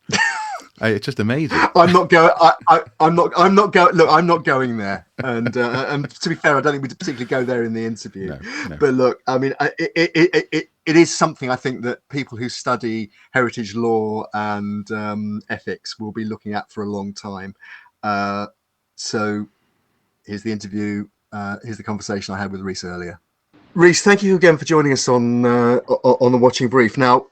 It's just amazing. I'm not going. Look, I'm not going there. And to be fair, I don't think we particularly go there in the interview. No. But look, I mean, it is something I think that people who study heritage law and ethics will be looking at for a long time. So here's the interview. Here's the conversation I had with Rhys earlier. Rhys, thank you again for joining us on the Watching Brief. Now,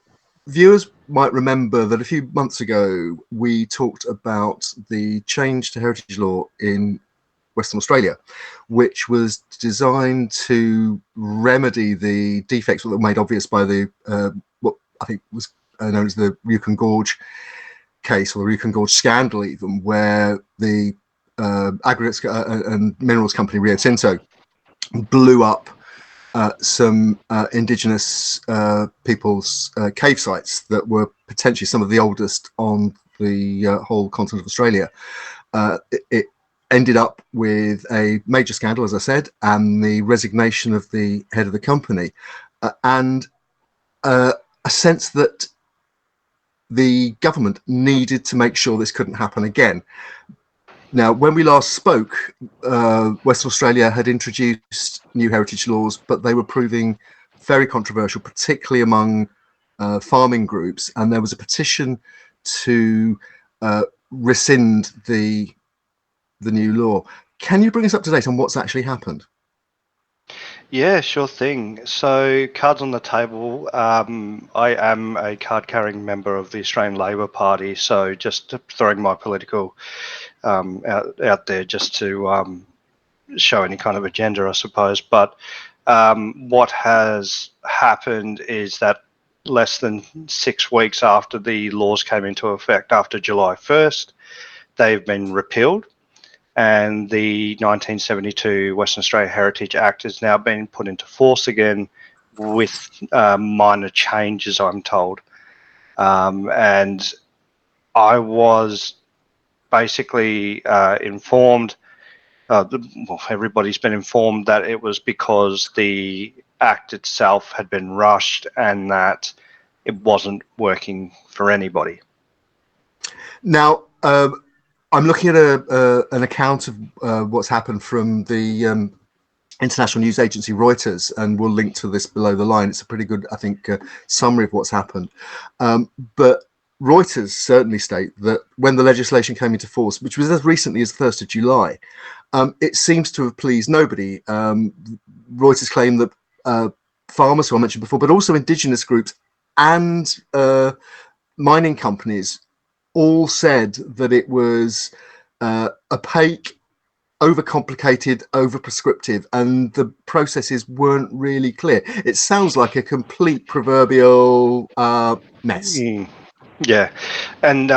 viewers might remember that a few months ago we talked about the change to heritage law in Western Australia, which was designed to remedy the defects that were made obvious by the what I think was known as the Rjukan Gorge case, or the Rjukan Gorge scandal, even, where the aggregates and minerals company Rio Tinto blew up some indigenous people's cave sites that were potentially some of the oldest on the whole continent of Australia. It ended up with a major scandal, as I said, and the resignation of the head of the company, and a sense that the government needed to make sure this couldn't happen again. Now, when we last spoke, Western Australia had introduced new heritage laws, but they were proving very controversial, particularly among farming groups. And there was a petition to rescind the new law. Can you bring us up to date on what's actually happened? Yeah, sure thing. So, cards on the table. I am a card-carrying member of the Australian Labor Party, so just throwing my political out there just to show any kind of agenda, I suppose. But what has happened is that less than 6 weeks after the laws came into effect, after July 1st, they've been repealed. And the 1972 Western Australia Heritage Act has now been put into force again with minor changes, I'm told. And I was basically informed, everybody's been informed that it was because the Act itself had been rushed and that it wasn't working for anybody. Now, I'm looking at an account of what's happened from the international news agency Reuters, and we'll link to this below the line. It's a pretty good, I think, summary of what's happened. But Reuters certainly state that when the legislation came into force, which was as recently as the 1st of July, it seems to have pleased nobody. Reuters claim that farmers, who I mentioned before, but also indigenous groups and mining companies all said that it was opaque, overcomplicated, overprescriptive, and the processes weren't really clear. It sounds like a complete proverbial mess. Yeah, and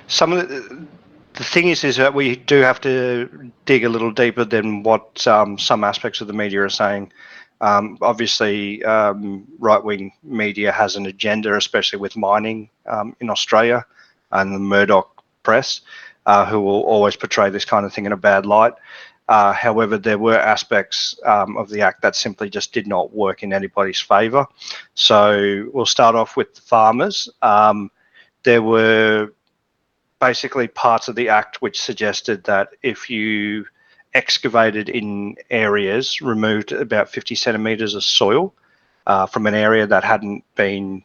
some of the thing is that we do have to dig a little deeper than what some aspects of the media are saying. Obviously, right-wing media has an agenda, especially with mining in Australia, and the Murdoch press, who will always portray this kind of thing in a bad light. However, there were aspects of the Act that simply just did not work in anybody's favour. So we'll start off with the farmers. There were basically parts of the Act which suggested that if you excavated in areas, removed about 50 centimetres of soil from an area that hadn't been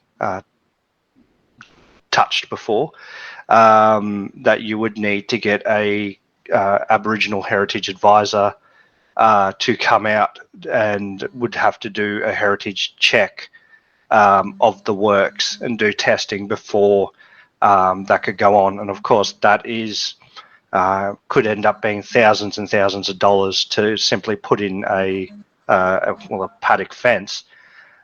touched before, that you would need to get a Aboriginal heritage advisor to come out and would have to do a heritage check of the works and do testing before that could go on. And of course, that is could end up being thousands and thousands of dollars to simply put in a paddock fence.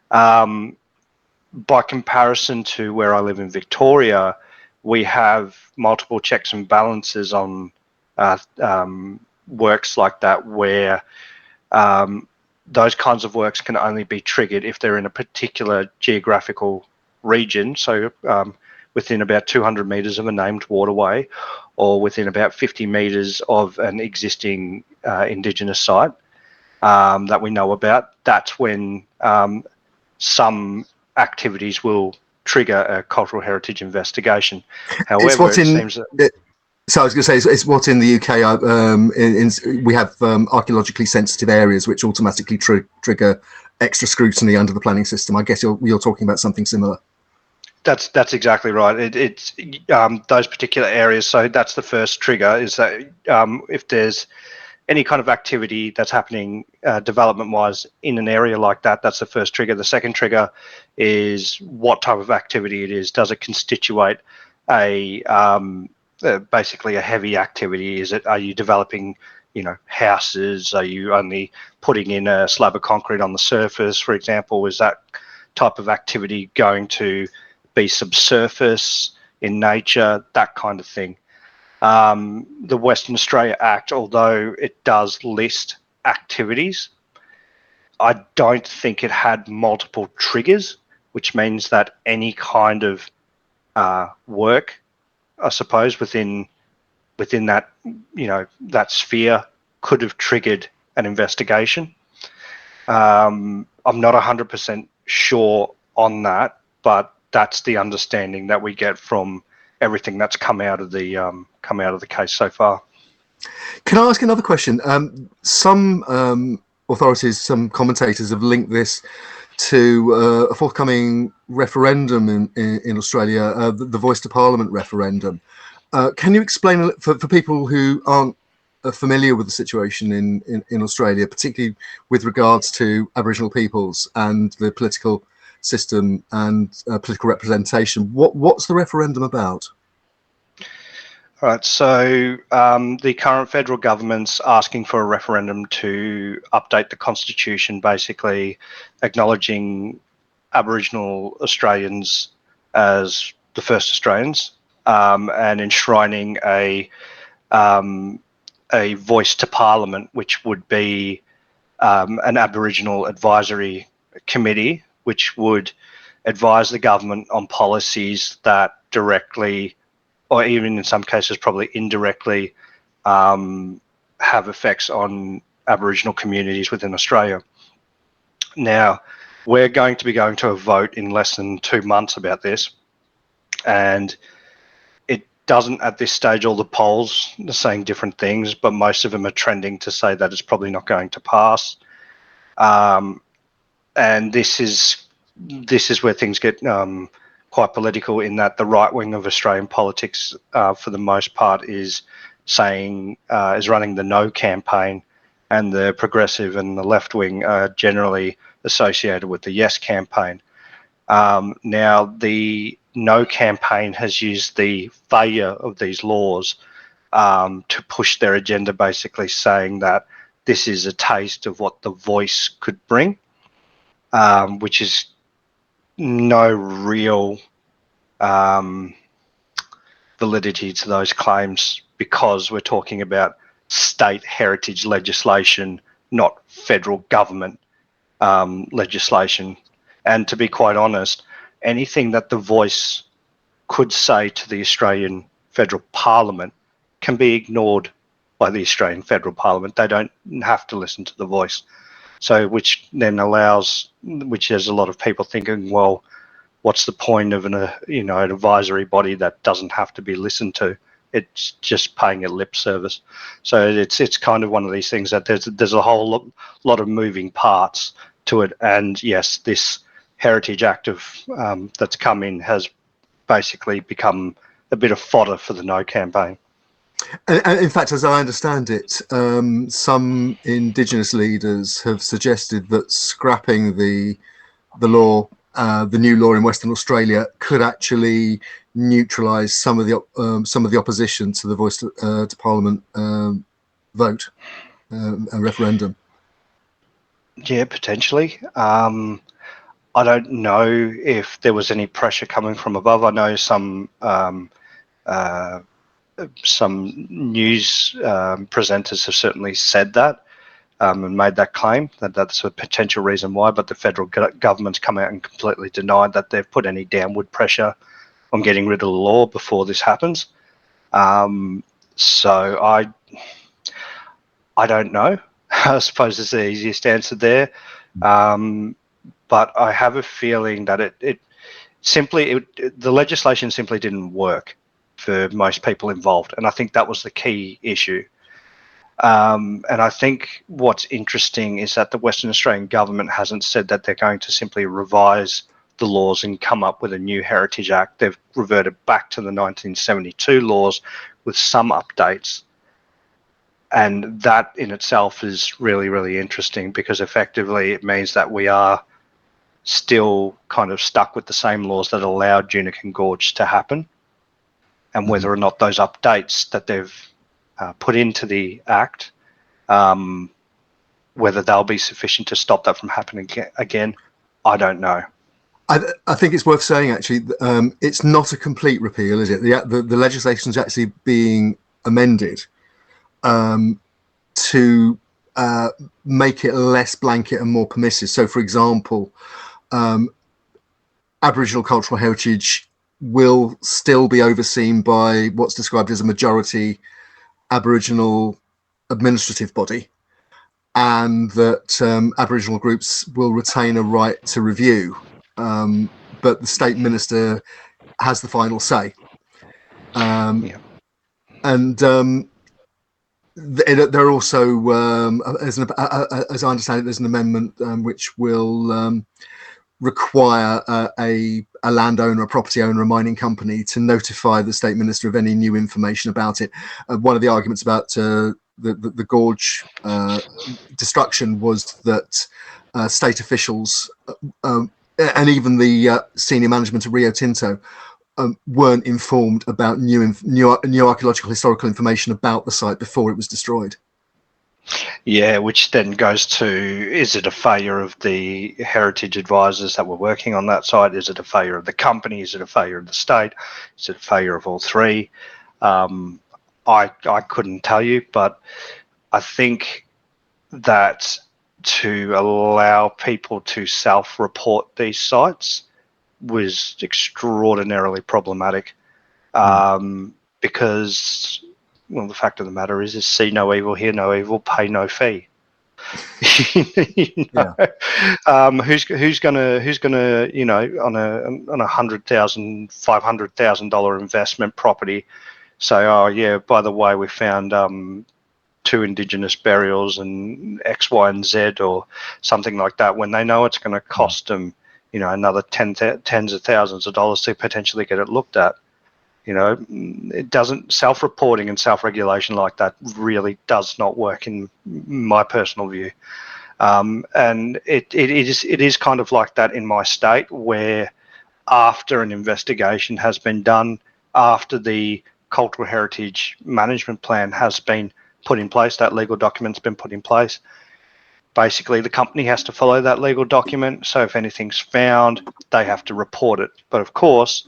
By comparison to where I live in Victoria, we have multiple checks and balances on works like that, where those kinds of works can only be triggered if they're in a particular geographical region. So within about 200 metres of a named waterway, or within about 50 metres of an existing Indigenous site that we know about. That's when some activities will trigger a cultural heritage investigation. However, it seems that... So I was going to say, it's what in the UK we have archaeologically sensitive areas which automatically trigger extra scrutiny under the planning system. I guess you're talking about something similar. That's exactly right. It's those particular areas. So that's the first trigger, is that if there's any kind of activity that's happening development-wise in an area like that, that's the first trigger. The second trigger is what type of activity it is. Does it constitute a basically a heavy activity? Are you developing, houses? Are you only putting in a slab of concrete on the surface, for example? Is that type of activity going to be subsurface in nature? That kind of thing. The Western Australia Act, although it does list activities, I don't think it had multiple triggers, which means that any kind of work, I suppose, within that, that sphere could have triggered an investigation. I'm not 100% sure on that, but that's the understanding that we get from everything that's come out of the case so far. Can I ask another question? Some authorities, some commentators have linked this to a forthcoming referendum in Australia, the Voice to Parliament referendum. Can you explain for people who aren't familiar with the situation in Australia, particularly with regards to Aboriginal peoples and the political system and political representation? What's the referendum about? All right, so the current federal government's asking for a referendum to update the constitution, basically acknowledging Aboriginal Australians as the first Australians, and enshrining a voice to Parliament, which would be an Aboriginal advisory committee, which would advise the government on policies that directly, or even in some cases probably indirectly, have effects on Aboriginal communities within Australia. Now, we're going to be going to a vote in less than 2 months about this, and it doesn't at this stage. All the polls are saying different things, but most of them are trending to say that it's probably not going to pass. And this is where things get quite political, in that the right wing of Australian politics, for the most part, is running the no campaign, and the progressive and the left wing are generally associated with the yes campaign. Now, the no campaign has used the failure of these laws to push their agenda, basically saying that this is a taste of what the voice could bring, which is no real validity to those claims, because we're talking about state heritage legislation, not federal government legislation. And to be quite honest, anything that the voice could say to the Australian Federal Parliament can be ignored by the Australian Federal Parliament. They don't have to listen to the voice. So, which has a lot of people thinking, well, what's the point of an advisory body that doesn't have to be listened to? It's just paying a lip service. So it's kind of one of these things that there's a whole lot of moving parts to it. And yes, this Heritage Act that's come in has basically become a bit of fodder for the no campaign. And in fact, as I understand it, some Indigenous leaders have suggested that scrapping the law, the new law in Western Australia, could actually neutralise some of the opposition to the voice to Parliament vote, a referendum. Yeah, potentially. I don't know if there was any pressure coming from above. I know some news presenters have certainly said that and made that claim, that that's a potential reason why, but the federal government's come out and completely denied that they've put any downward pressure on getting rid of the law before this happens. So I don't know. I suppose it's the easiest answer there. But I have a feeling that the legislation simply didn't work for most people involved, and I think that was the key issue. And I think what's interesting is that the Western Australian government hasn't said that they're going to simply revise the laws and come up with a new Heritage Act. They've reverted back to the 1972 laws with some updates. And that in itself is really, really interesting, because effectively it means that we are still kind of stuck with the same laws that allowed Junakan Gorge to happen. And whether or not those updates that they've put into the Act, whether they'll be sufficient to stop that from happening again, I don't know. I think it's worth saying, actually, it's not a complete repeal, is it? The legislation is actually being amended to make it less blanket and more permissive. So, for example, Aboriginal cultural heritage will still be overseen by what's described as a majority Aboriginal administrative body, and that Aboriginal groups will retain a right to review, but the state minister has the final say. And there are also, as I understand it, there's an amendment which will require a landowner, a property owner, a mining company to notify the state minister of any new information about it. One of the arguments about the gorge destruction was that state officials and even the senior management of Rio Tinto weren't informed about new archaeological historical information about the site before it was destroyed. Yeah, which then goes to, is it a failure of the heritage advisors that were working on that site? Is it a failure of the company? Is it a failure of the state? Is it a failure of all three? I couldn't tell you, but I think that to allow people to self-report these sites was extraordinarily problematic, because, well, the fact of the matter is see no evil, hear no evil, pay no fee. Who's gonna on a $100,000, $500,000 investment property say, oh yeah, by the way, we found 2 Indigenous burials and X, Y, and Z or something like that, when they know it's going to cost them, another tens of thousands of dollars to potentially get it looked at. It doesn't, self-reporting and self-regulation like that really does not work in my personal view. And it is kind of like that in my state, where after an investigation has been done, after the cultural heritage management plan has been put in place, that legal document's been put in place, basically the company has to follow that legal document. So if anything's found, they have to report it. But of course,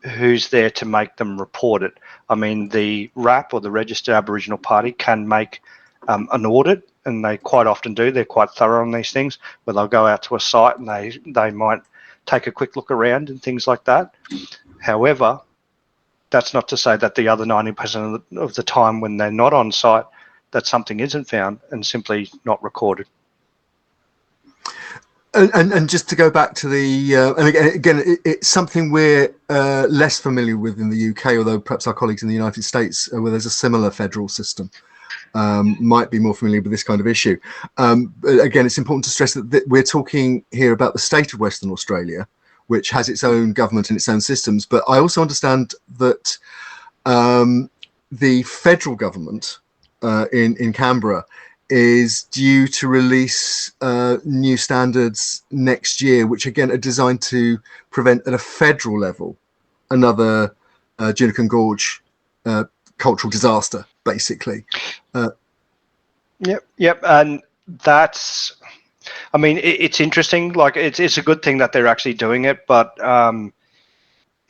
who's there to make them report it? I mean, the RAP, or the Registered Aboriginal Party, can make an audit, and they quite often do. They're quite thorough on these things, where they'll go out to a site and they might take a quick look around and things like that. However, that's not to say that the other 90% of the time when they're not on site, that something isn't found and simply not recorded. And just to go back to the, and again, it's something we're less familiar with in the UK, although perhaps our colleagues in the United States, where there's a similar federal system, might be more familiar with this kind of issue. But again, it's important to stress that we're talking here about the state of Western Australia, which has its own government and its own systems. But I also understand that the federal government in Canberra is due to release new standards next year, which again are designed to prevent at a federal level another Junican Gorge cultural disaster, basically. Yep, and that's, I mean, it's interesting. Like, it's a good thing that they're actually doing it, but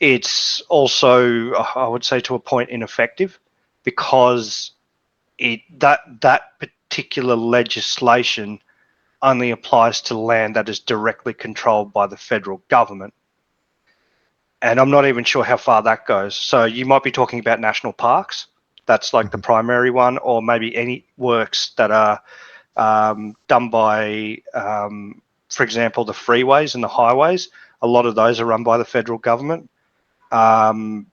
it's also, I would say, to a point, ineffective, because that particular legislation only applies to land that is directly controlled by the federal government. And I'm not even sure how far that goes. So you might be talking about national parks. That's like the primary one, or maybe any works that are done by, for example, the freeways and the highways. A lot of those are run by the federal government. So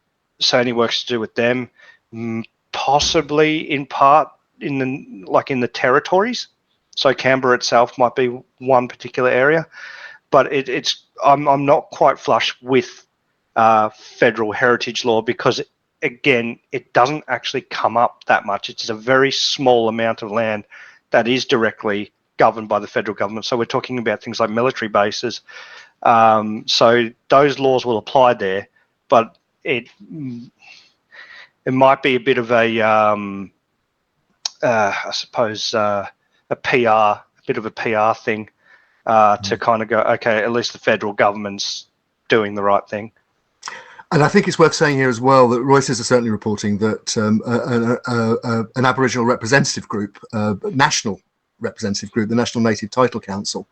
any works to do with them, possibly in part in the territories. So Canberra itself might be one particular area, but I'm not quite flush with federal heritage law, because again, it doesn't actually come up that much. It's a very small amount of land that is directly governed by the federal government. So we're talking about things like military bases. So those laws will apply there, but it might be a bit of a, I suppose, a bit of a PR thing to kind of go, okay, at least the federal government's doing the right thing. And I think it's worth saying here as well that Reuters are certainly reporting that an Aboriginal representative group, national representative group, the National Native Title Council,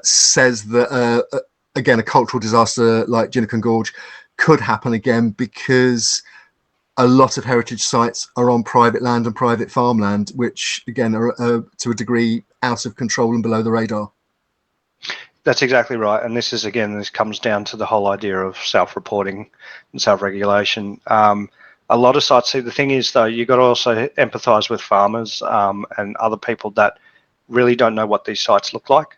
says that, again, a cultural disaster like Junican Gorge could happen again, because a lot of heritage sites are on private land and private farmland, which, again, are to a degree out of control and below the radar. That's exactly right. And this comes down to the whole idea of self-reporting and self-regulation. A lot of sites, see, the thing is, though, you've got to also empathise with farmers and other people that really don't know what these sites look like.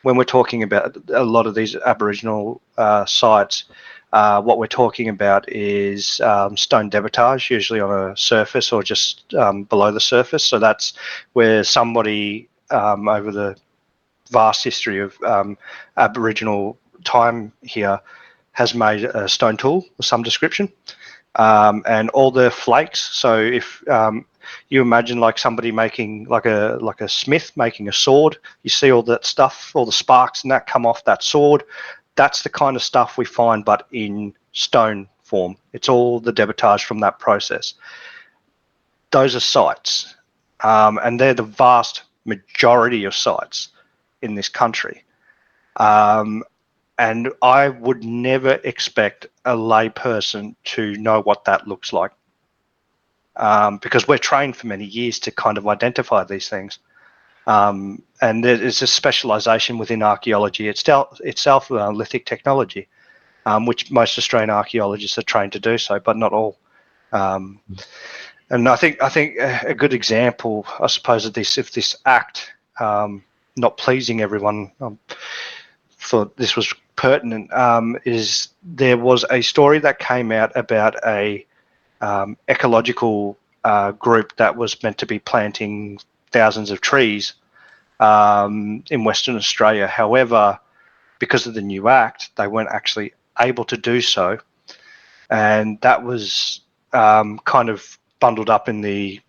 When we're talking about a lot of these Aboriginal sites, what we're talking about is stone debitage, usually on a surface or just below the surface. So that's where somebody over the vast history of Aboriginal time here has made a stone tool of some description, and all the flakes. So if you imagine like somebody making like a smith making a sword, you see all that stuff, all the sparks and that come off that sword. That's the kind of stuff we find, but in stone form. It's all the debitage from that process. Those are sites, and they're the vast majority of sites in this country. And I would never expect a lay person to know what that looks like, because we're trained for many years to kind of identify these things. And there's a specialisation within archaeology itself, lithic technology, which most Australian archaeologists are trained to do so, but not all. And I think a good example, I suppose, of this act not pleasing everyone, thought this was pertinent, is there was a story that came out about a ecological group that was meant to be planting thousands of trees in Western Australia. However, because of the new act, they weren't actually able to do so, and that was kind of bundled up in the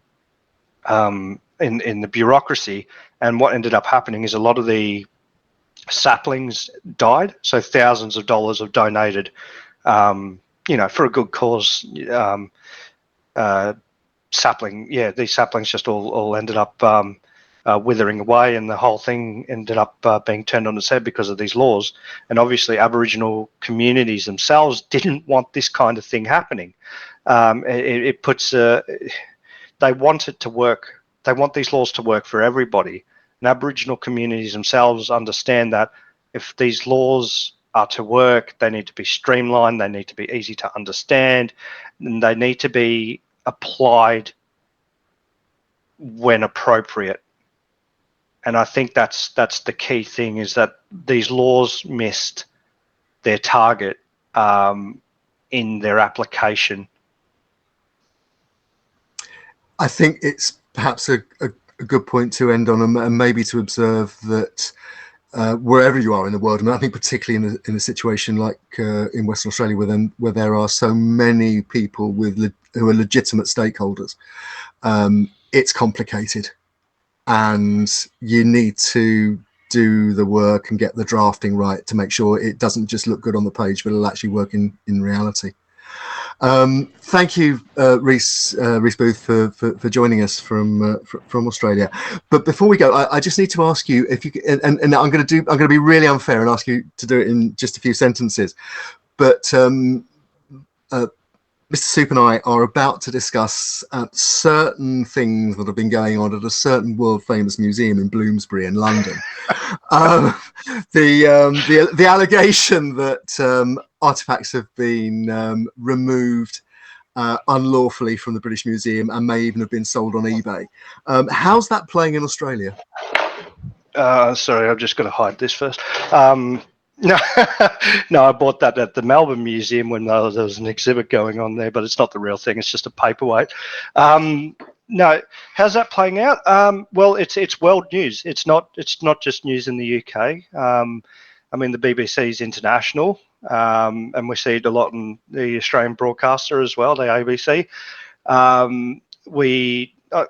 in the bureaucracy. And what ended up happening is a lot of the saplings died, so thousands of dollars of donated, for a good cause. Sapling, these saplings just all ended up withering away, and the whole thing ended up being turned on its head because of these laws. And obviously Aboriginal communities themselves didn't want this kind of thing happening. It puts they want it to work. They want these laws to work for everybody. And Aboriginal communities themselves understand that if these laws are to work, they need to be streamlined, they need to be easy to understand, and they need to be applied when appropriate. And I think that's the key thing, is that these laws missed their target in their application. I think it's perhaps a good point to end on, and maybe to observe that wherever you are in the world, and I think particularly in a situation like in Western Australia, where there are so many people who are legitimate stakeholders, it's complicated, and you need to do the work and get the drafting right to make sure it doesn't just look good on the page, but it'll actually work in reality. Thank you, Rhys Booth, for joining us from Australia. But before we go, I just need to ask you if you and I'm going to be really unfair and ask you to do it in just a few sentences. But Mr. Soup and I are about to discuss certain things that have been going on at a certain world-famous museum in Bloomsbury in London. The allegation that artifacts have been removed unlawfully from the British Museum and may even have been sold on eBay. How's that playing in Australia? Sorry, I've just got to hide this first. No, I bought that at the Melbourne Museum when there was an exhibit going on there, but it's not the real thing. It's just a paperweight. No, how's that playing out? Well, it's world news. It's not just news in the UK. I mean, the BBC is international, and we see it a lot in the Australian broadcaster as well, the ABC.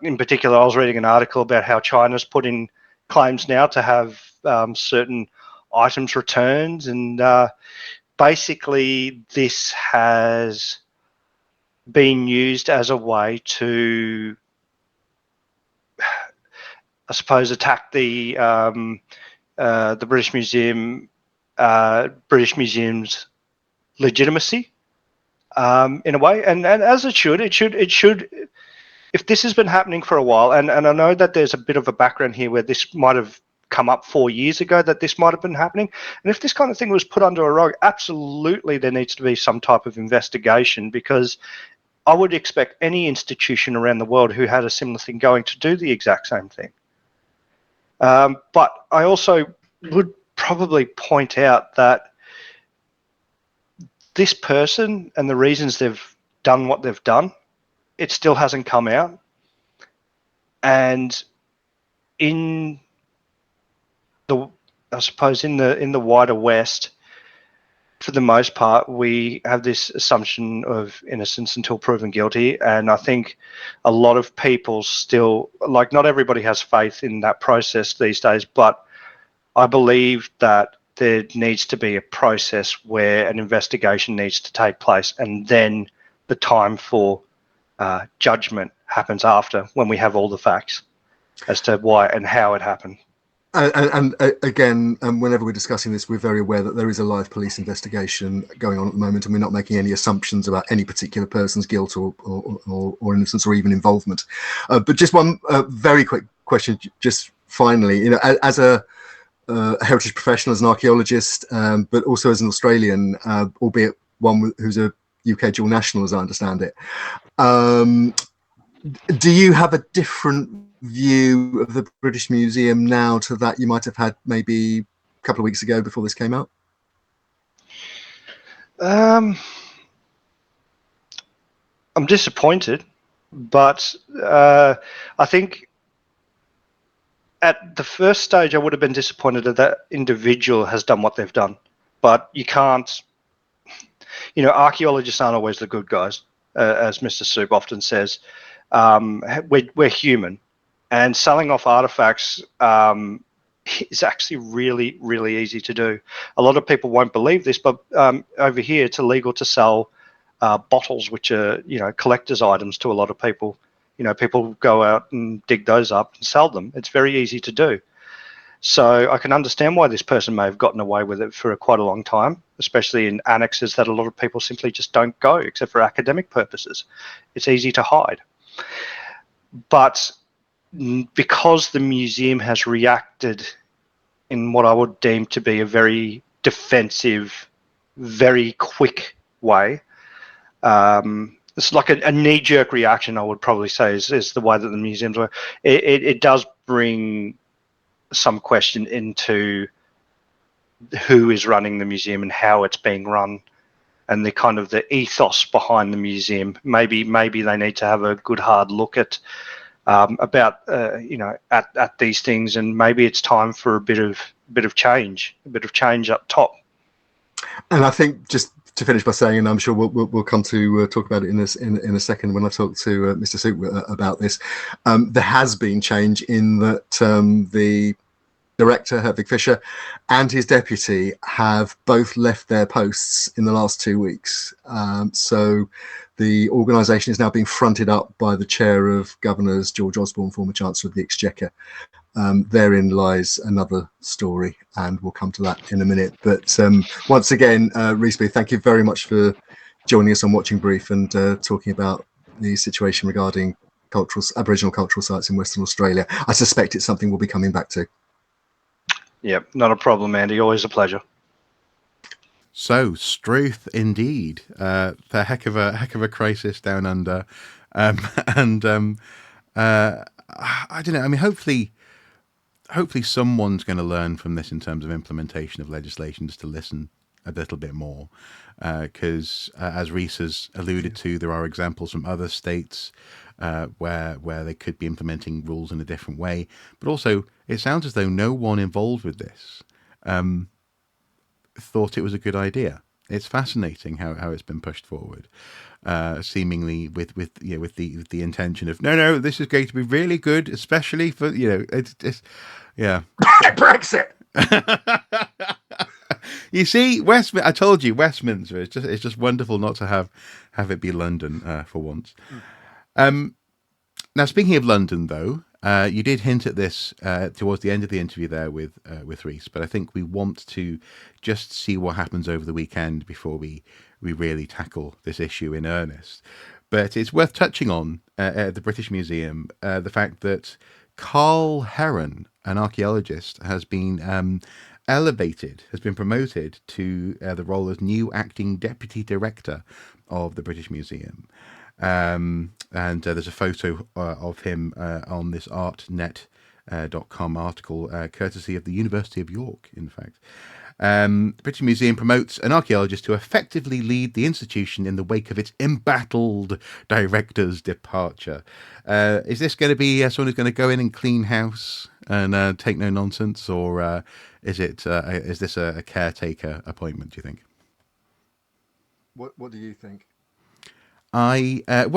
In particular, I was reading an article about how China's put in claims now to have certain items returned, and basically this has been used as a way to, I suppose, attack the British Museum's legitimacy in a way, and as it should. If this has been happening for a while, and I know that there's a bit of a background here where this might have come up 4 years ago, that this might have been happening, and if this kind of thing was put under a rug, absolutely there needs to be some type of investigation, because I would expect any institution around the world who had a similar thing going to do the exact same thing. But I also would probably point out that this person and the reasons they've done what they've done, it still hasn't come out. And I suppose in the wider West, for the most part, we have this assumption of innocence until proven guilty, and I think a lot of people still, like, not everybody has faith in that process these days, but I believe that there needs to be a process where an investigation needs to take place, and then the time for judgment happens after, when we have all the facts as to why and how it happened. And again, whenever we're discussing this, we're very aware that there is a live police investigation going on at the moment, and we're not making any assumptions about any particular person's guilt or innocence or even involvement. But just one very quick question, just finally, as a heritage professional, as an archaeologist, but also as an Australian, albeit one who's a UK dual national, as I understand it. Do you have a different view of the British Museum now to that you might have had maybe a couple of weeks ago before this came out? I'm disappointed, but I think at the first stage I would have been disappointed that that individual has done what they've done. But you can't, archaeologists aren't always the good guys, as Mr. Soup often says. We're human, and selling off artifacts is actually really, really easy to do. A lot of people won't believe this, but over here it's illegal to sell bottles, which are collector's items to a lot of people. People go out and dig those up and sell them. It's very easy to do. So I can understand why this person may have gotten away with it for quite a long time, especially in annexes that a lot of people simply just don't go, except for academic purposes. It's easy to hide. But because the museum has reacted in what I would deem to be a very defensive, very quick way, it's like a knee-jerk reaction, I would probably say, is the way that the museums work. It does bring some question into who is running the museum and how it's being run, and the kind of the ethos behind the museum. Maybe they need to have a good hard look at at these things, and maybe it's time for a bit of change up top. And I think, just to finish by saying, and I'm sure we'll come to talk about it in a second when I talk to Mr. Soup about this, there has been change in that the director, Herwig Fischer, and his deputy have both left their posts in the last 2 weeks. So the organisation is now being fronted up by the chair of governors, George Osborne, former Chancellor of the Exchequer. Therein lies another story, and we'll come to that in a minute. But once again, Rhys, thank you very much for joining us on Watching Brief and talking about the situation regarding Aboriginal cultural sites in Western Australia. I suspect it's something we'll be coming back to. Yeah, not a problem, Andy. Always a pleasure. So, Struth indeed. The heck of a crisis down under, I don't know. I mean, hopefully someone's going to learn from this in terms of implementation of legislation, just to listen a little bit more, because as Rhys has alluded to, there are examples from other states where they could be implementing rules in a different way. But also, it sounds as though no one involved with this thought it was a good idea. It's fascinating how it's been pushed forward, seemingly with the intention of no, this is going to be really good, especially for it's yeah. Brexit. You see, I told you, Westminster. It's just wonderful not to have it be London for once. Now, speaking of London, though, you did hint at this towards the end of the interview there with Rhys, but I think we want to just see what happens over the weekend before we really tackle this issue in earnest. But it's worth touching on at the British Museum the fact that Carl Heron, an archaeologist, has been promoted to the role as new acting deputy director of the British Museum. And there's a photo of him on this artnet.com article, courtesy of the University of York, in fact. The British Museum promotes an archaeologist to effectively lead the institution in the wake of its embattled director's departure. Is this going to be someone who's going to go in and clean house and take no nonsense, or is this a caretaker appointment, do you think? What do you think? Knowing the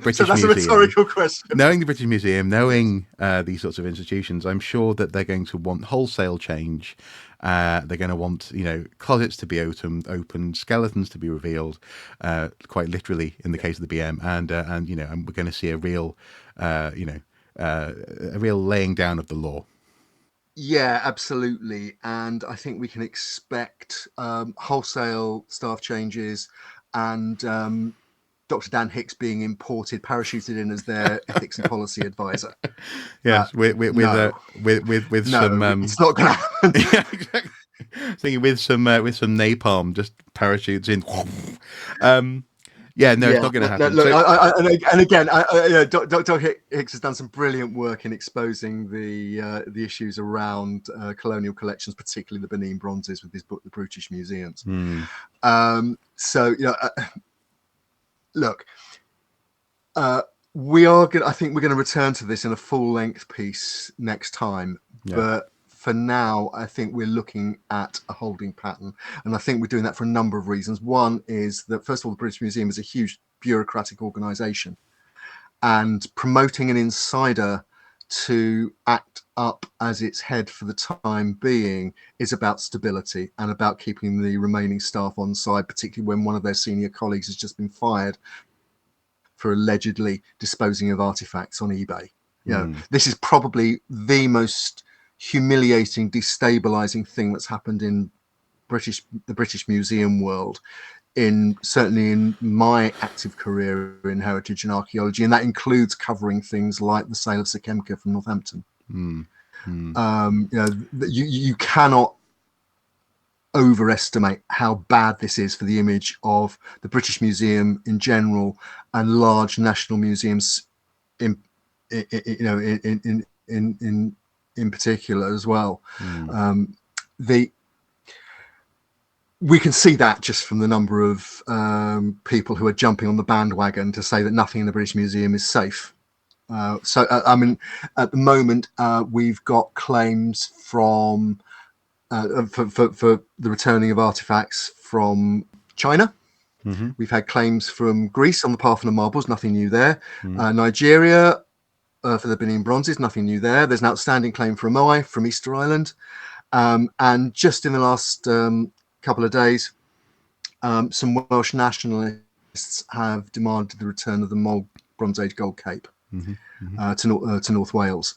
British so that's Museum, a rhetorical question. Knowing the British Museum, knowing these sorts of institutions, I'm sure that they're going to want wholesale change. They're going to want, closets to be opened, skeletons to be revealed, quite literally in the case of the BM, and we're going to see a real laying down of the law. Yeah, absolutely. And I think we can expect wholesale staff changes and Dr. Dan Hicks being imported, parachuted in as their ethics and policy advisor. Yes, with No, some it's not going to happen. yeah, exactly. Thinking with some napalm, just parachutes in. Yeah, no, it's not going to happen. Look, and again, Dr. Hicks has done some brilliant work in exposing the issues around colonial collections, particularly the Benin bronzes, with his book, The Brutish Museums. So, look, we are going. I think we're going to return to this in a full-length piece next time, but for now, I think we're looking at a holding pattern. And I think we're doing that for a number of reasons. One is that, first of all, the British Museum is a huge bureaucratic organisation. And promoting an insider to act up as its head for the time being is about stability and about keeping the remaining staff on side, particularly when one of their senior colleagues has just been fired for allegedly disposing of artifacts on eBay. This is probably the most humiliating, destabilizing thing that's happened in the British Museum world, certainly in my active career in heritage and archaeology, and that includes covering things like the sale of Sekemka from Northampton. You cannot overestimate how bad this is for the image of the British Museum in general and large national museums in particular as well. We can see that just from the number of people who are jumping on the bandwagon to say that nothing in the British Museum is safe. I mean, at the moment, we've got claims from for the returning of artifacts from China. We've had claims from Greece on the Parthenon marbles, nothing new there. Nigeria for the Benin bronzes, nothing new there. There's an outstanding claim from Moai from Easter Island. And just in the last couple of days, some Welsh nationalists have demanded the return of the Mold Bronze Age gold cape to North Wales.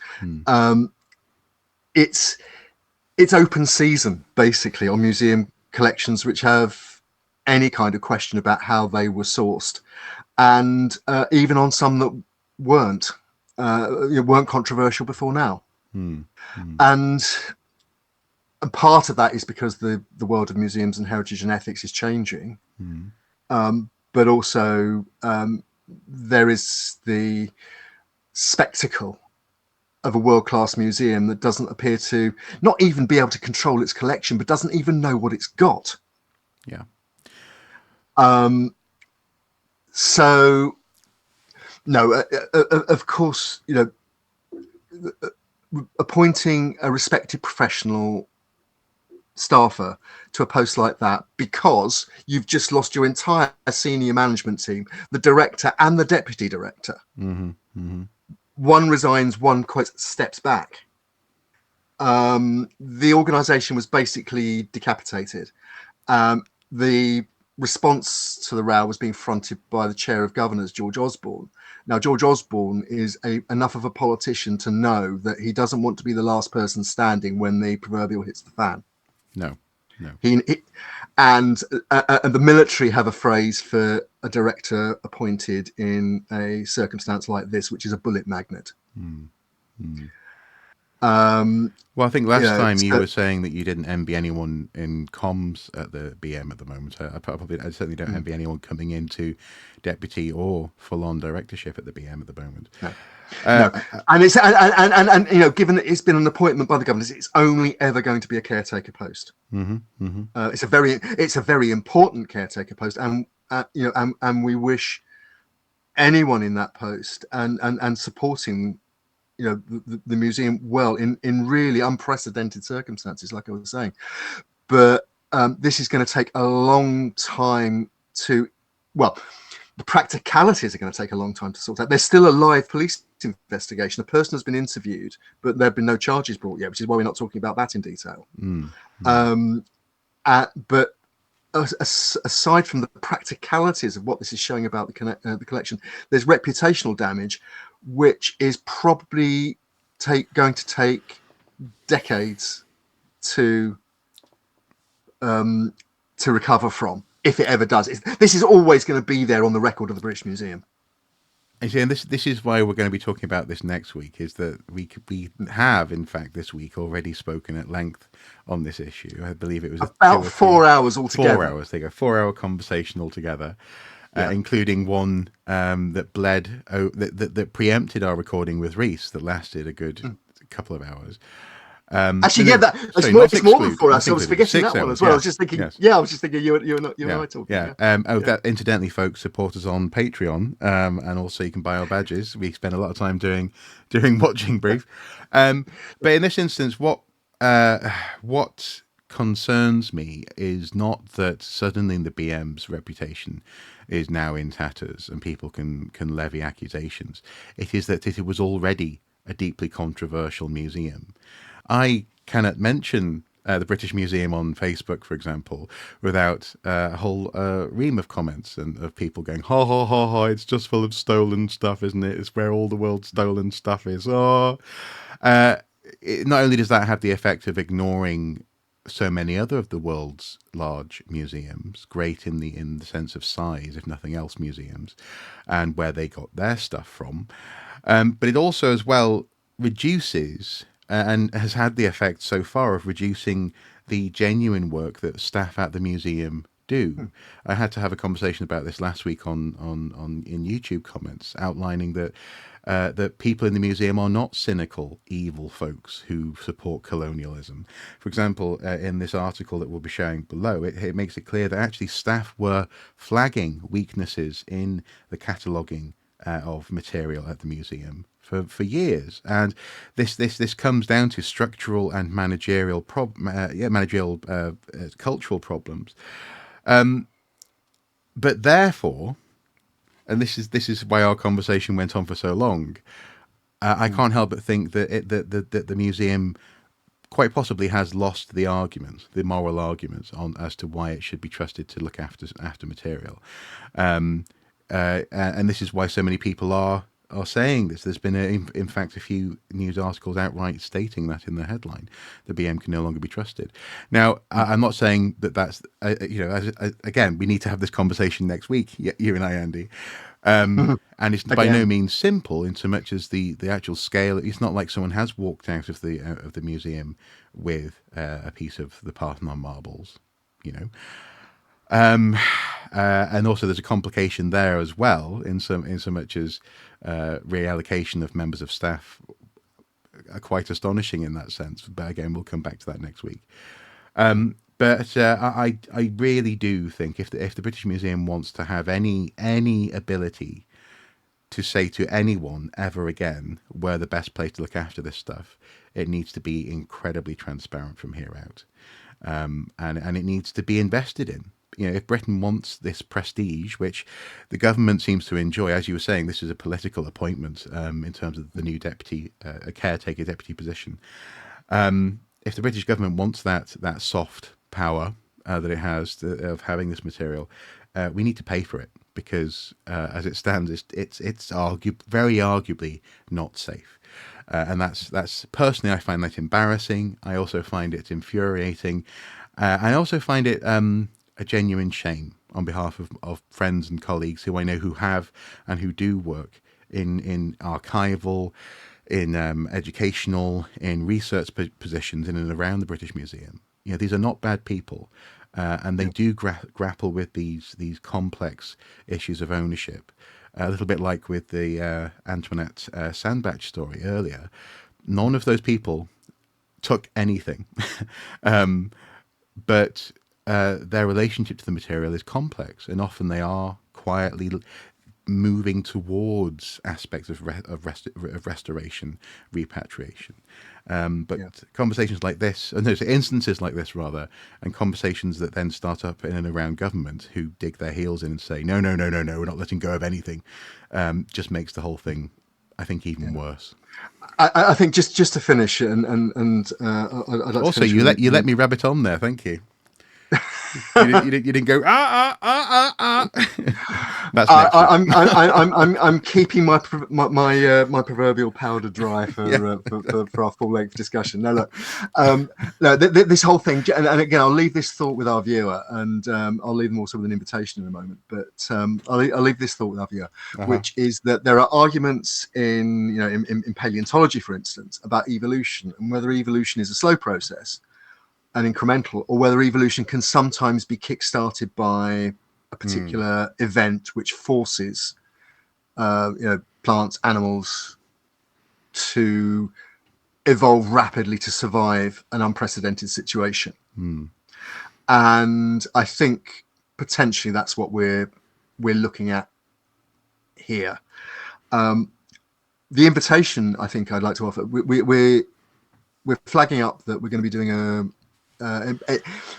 It's open season, basically, on museum collections which have any kind of question about how they were sourced, and even on some that weren't controversial before now. And part of that is because the world of museums and heritage and ethics is changing, but also there is the spectacle of a world-class museum that doesn't appear to not even be able to control its collection, but doesn't even know what it's got. So no, of course, appointing a respected professional staffer to a post like that because you've just lost your entire senior management team, the director and the deputy director. One resigns, one steps back. The organisation was basically decapitated. The response to the row was being fronted by the chair of governors, George Osborne. Now, George Osborne is enough of a politician to know that he doesn't want to be the last person standing when the proverbial hits the fan. No. And the military have a phrase for a director appointed in a circumstance like this, which is a bullet magnet. Well, I think last time you were saying that you didn't envy anyone in comms at the BM at the moment. I certainly don't envy anyone coming into deputy or full-on directorship at the BM at the moment. No. And it's and given that it's been an appointment by the governors, it's only ever going to be a caretaker post. It's a very important caretaker post, and we wish anyone in that post and supporting the museum well in really unprecedented circumstances, like I was saying. But this is going to take a long time the practicalities are going to take a long time to sort out. There's still a live police investigation. A person has been interviewed, but there have been no charges brought yet, which is why we're not talking about that in detail. But aside from the practicalities of what this is showing about the collection, there's reputational damage, which is probably going to take decades to recover from. if it ever does. This is always going to be there on the record of the British Museum. And see, and this is why we're going to be talking about this next week. Is that we have in fact this week already spoken at length on this issue. I believe it was About 4 hours altogether. 4 hours. They go 4 hour conversation altogether, including one that that preempted our recording with Rhys that lasted a good couple of hours. Actually, it's more than 4 hours. So I was forgetting that one as well. I was just thinking, I was just thinking you and I talking. That incidentally, folks, support us on Patreon, and also you can buy our badges. We spend a lot of time doing watching brief. But in this instance, what concerns me is not that suddenly the BM's reputation is now in tatters and people can levy accusations. It is that it was already a deeply controversial museum. I cannot mention the British Museum on Facebook, for example, without a whole ream of comments and of people going, ha, ha, ha, ha, it's just full of stolen stuff, isn't it? It's where all the world's stolen stuff is. Not only does that have the effect of ignoring so many other of the world's large museums, great in the sense of size, if nothing else, museums, and where they got their stuff from, but it also as well reduces and has had the effect so far of reducing the genuine work that staff at the museum do. I had to have a conversation about this last week in YouTube comments, outlining that that people in the museum are not cynical, evil folks who support colonialism. For example, in this article that we'll be sharing below, it makes it clear that actually staff were flagging weaknesses in the cataloguing of material at the museum for years, and this comes down to structural and managerial cultural problems. But therefore, and this is why our conversation went on for so long, I can't help but think that that the museum quite possibly has lost the moral arguments as to why it should be trusted to look after material, and this is why so many people are saying this. There's been in fact a few news articles outright stating that in the headline, the BM can no longer be trusted. Now, I'm not saying that's again, we need to have this conversation next week, you and I, Andy, and it's by no means simple in so much as the actual scale. It's not like someone has walked out of the museum with a piece of the Parthenon marbles, and also there's a complication there as well in so much as reallocation of members of staff are quite astonishing in that sense. But again, we'll come back to that next week. But I really do think if the British Museum wants to have any ability to say to anyone ever again we're the best place to look after this stuff, it needs to be incredibly transparent from here out, and it needs to be invested in. If Britain wants this prestige, which the government seems to enjoy, as you were saying, this is a political appointment in terms of the new a caretaker deputy position. If the British government wants that soft power that it has of having this material, we need to pay for it, because as it stands, it's very arguably not safe. And that's personally, I find that embarrassing. I also find it infuriating. I also find it a genuine shame on behalf of friends and colleagues who I know who have and who do work in archival, in educational, in research positions in and around the British Museum. These are not bad people, and they do grapple with these complex issues of ownership. A little bit like with the Antoinette Sandbach story earlier. None of those people took anything, but their relationship to the material is complex, and often they are quietly moving towards aspects of restoration, repatriation. Conversations like this, instances like this rather, and conversations that then start up in and around government who dig their heels in and say, no, we're not letting go of anything, just makes the whole thing, I think, even worse. I think just to finish, and I'd like also to finish you let me rabbit on there. Thank you. You didn't go That's next week. I'm keeping my proverbial powder dry for our full length discussion. No, look, no, this whole thing, and again, I'll leave this thought with our viewer, and I'll leave them also with an invitation in a moment. But I'll leave this thought with our viewer, which is that there are arguments in paleontology, for instance, about evolution and whether evolution is a slow process and incremental, or whether evolution can sometimes be kick-started by a particular event which forces plants, animals to evolve rapidly to survive an unprecedented situation. And I think potentially that's what we're looking at here. The invitation I think I'd like to offer, we're flagging up that we're going to be doing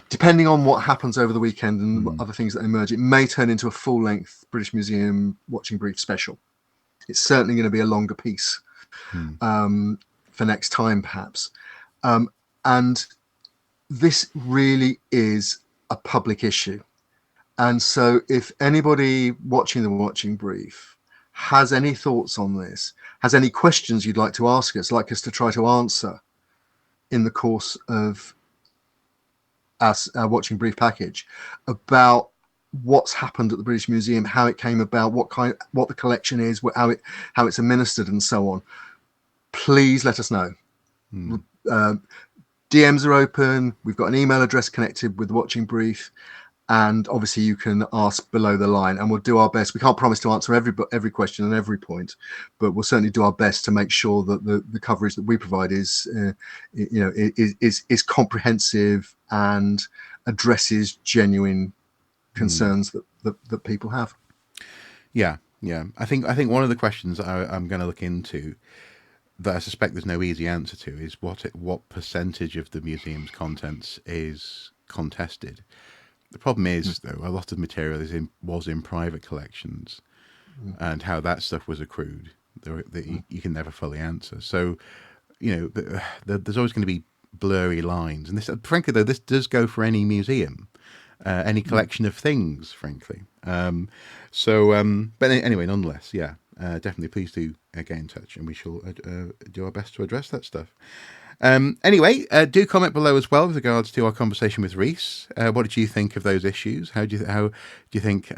depending on what happens over the weekend and other things that emerge, it may turn into a full-length British Museum watching brief special. It's certainly going to be a longer piece for next time, perhaps. And this really is a public issue. And so if anybody watching the watching brief has any thoughts on this, has any questions you'd like to ask us, like us to try to answer in the course of our watching brief package, about what's happened at the British Museum, how it came about, what the collection is, how it's administered, and so on, please let us know. DMs are open. We've got an email address connected with the watching brief, and obviously you can ask below the line, and we'll do our best. We can't promise to answer every question and every point, but we'll certainly do our best to make sure that the coverage that we provide is comprehensive and addresses genuine concerns that people have. Yeah. I think one of the questions I'm going to look into, that I suspect there's no easy answer to, is what percentage of the museum's contents is contested. The problem is, though, a lot of material was in private collections, and how that stuff was accrued, you can never fully answer. So, there's always going to be blurry lines, and this, frankly, though, this does go for any museum, any collection of things, frankly. But anyway, nonetheless, definitely, please do get in touch, and we shall do our best to address that stuff. Anyway, do comment below as well with regards to our conversation with Rhys. What did you think of those issues? How do you think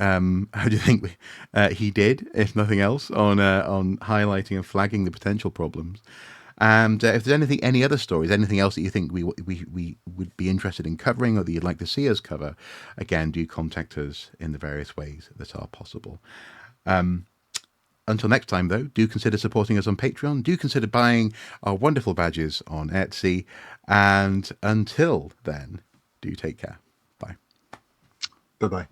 he did, if nothing else, on highlighting and flagging the potential problems? And if there's any other stories, anything else that you think we would be interested in covering, or that you'd like to see us cover, again, do contact us in the various ways that are possible. Until next time, though, do consider supporting us on Patreon. Do consider buying our wonderful badges on Etsy. And until then, do take care. Bye. Bye-bye.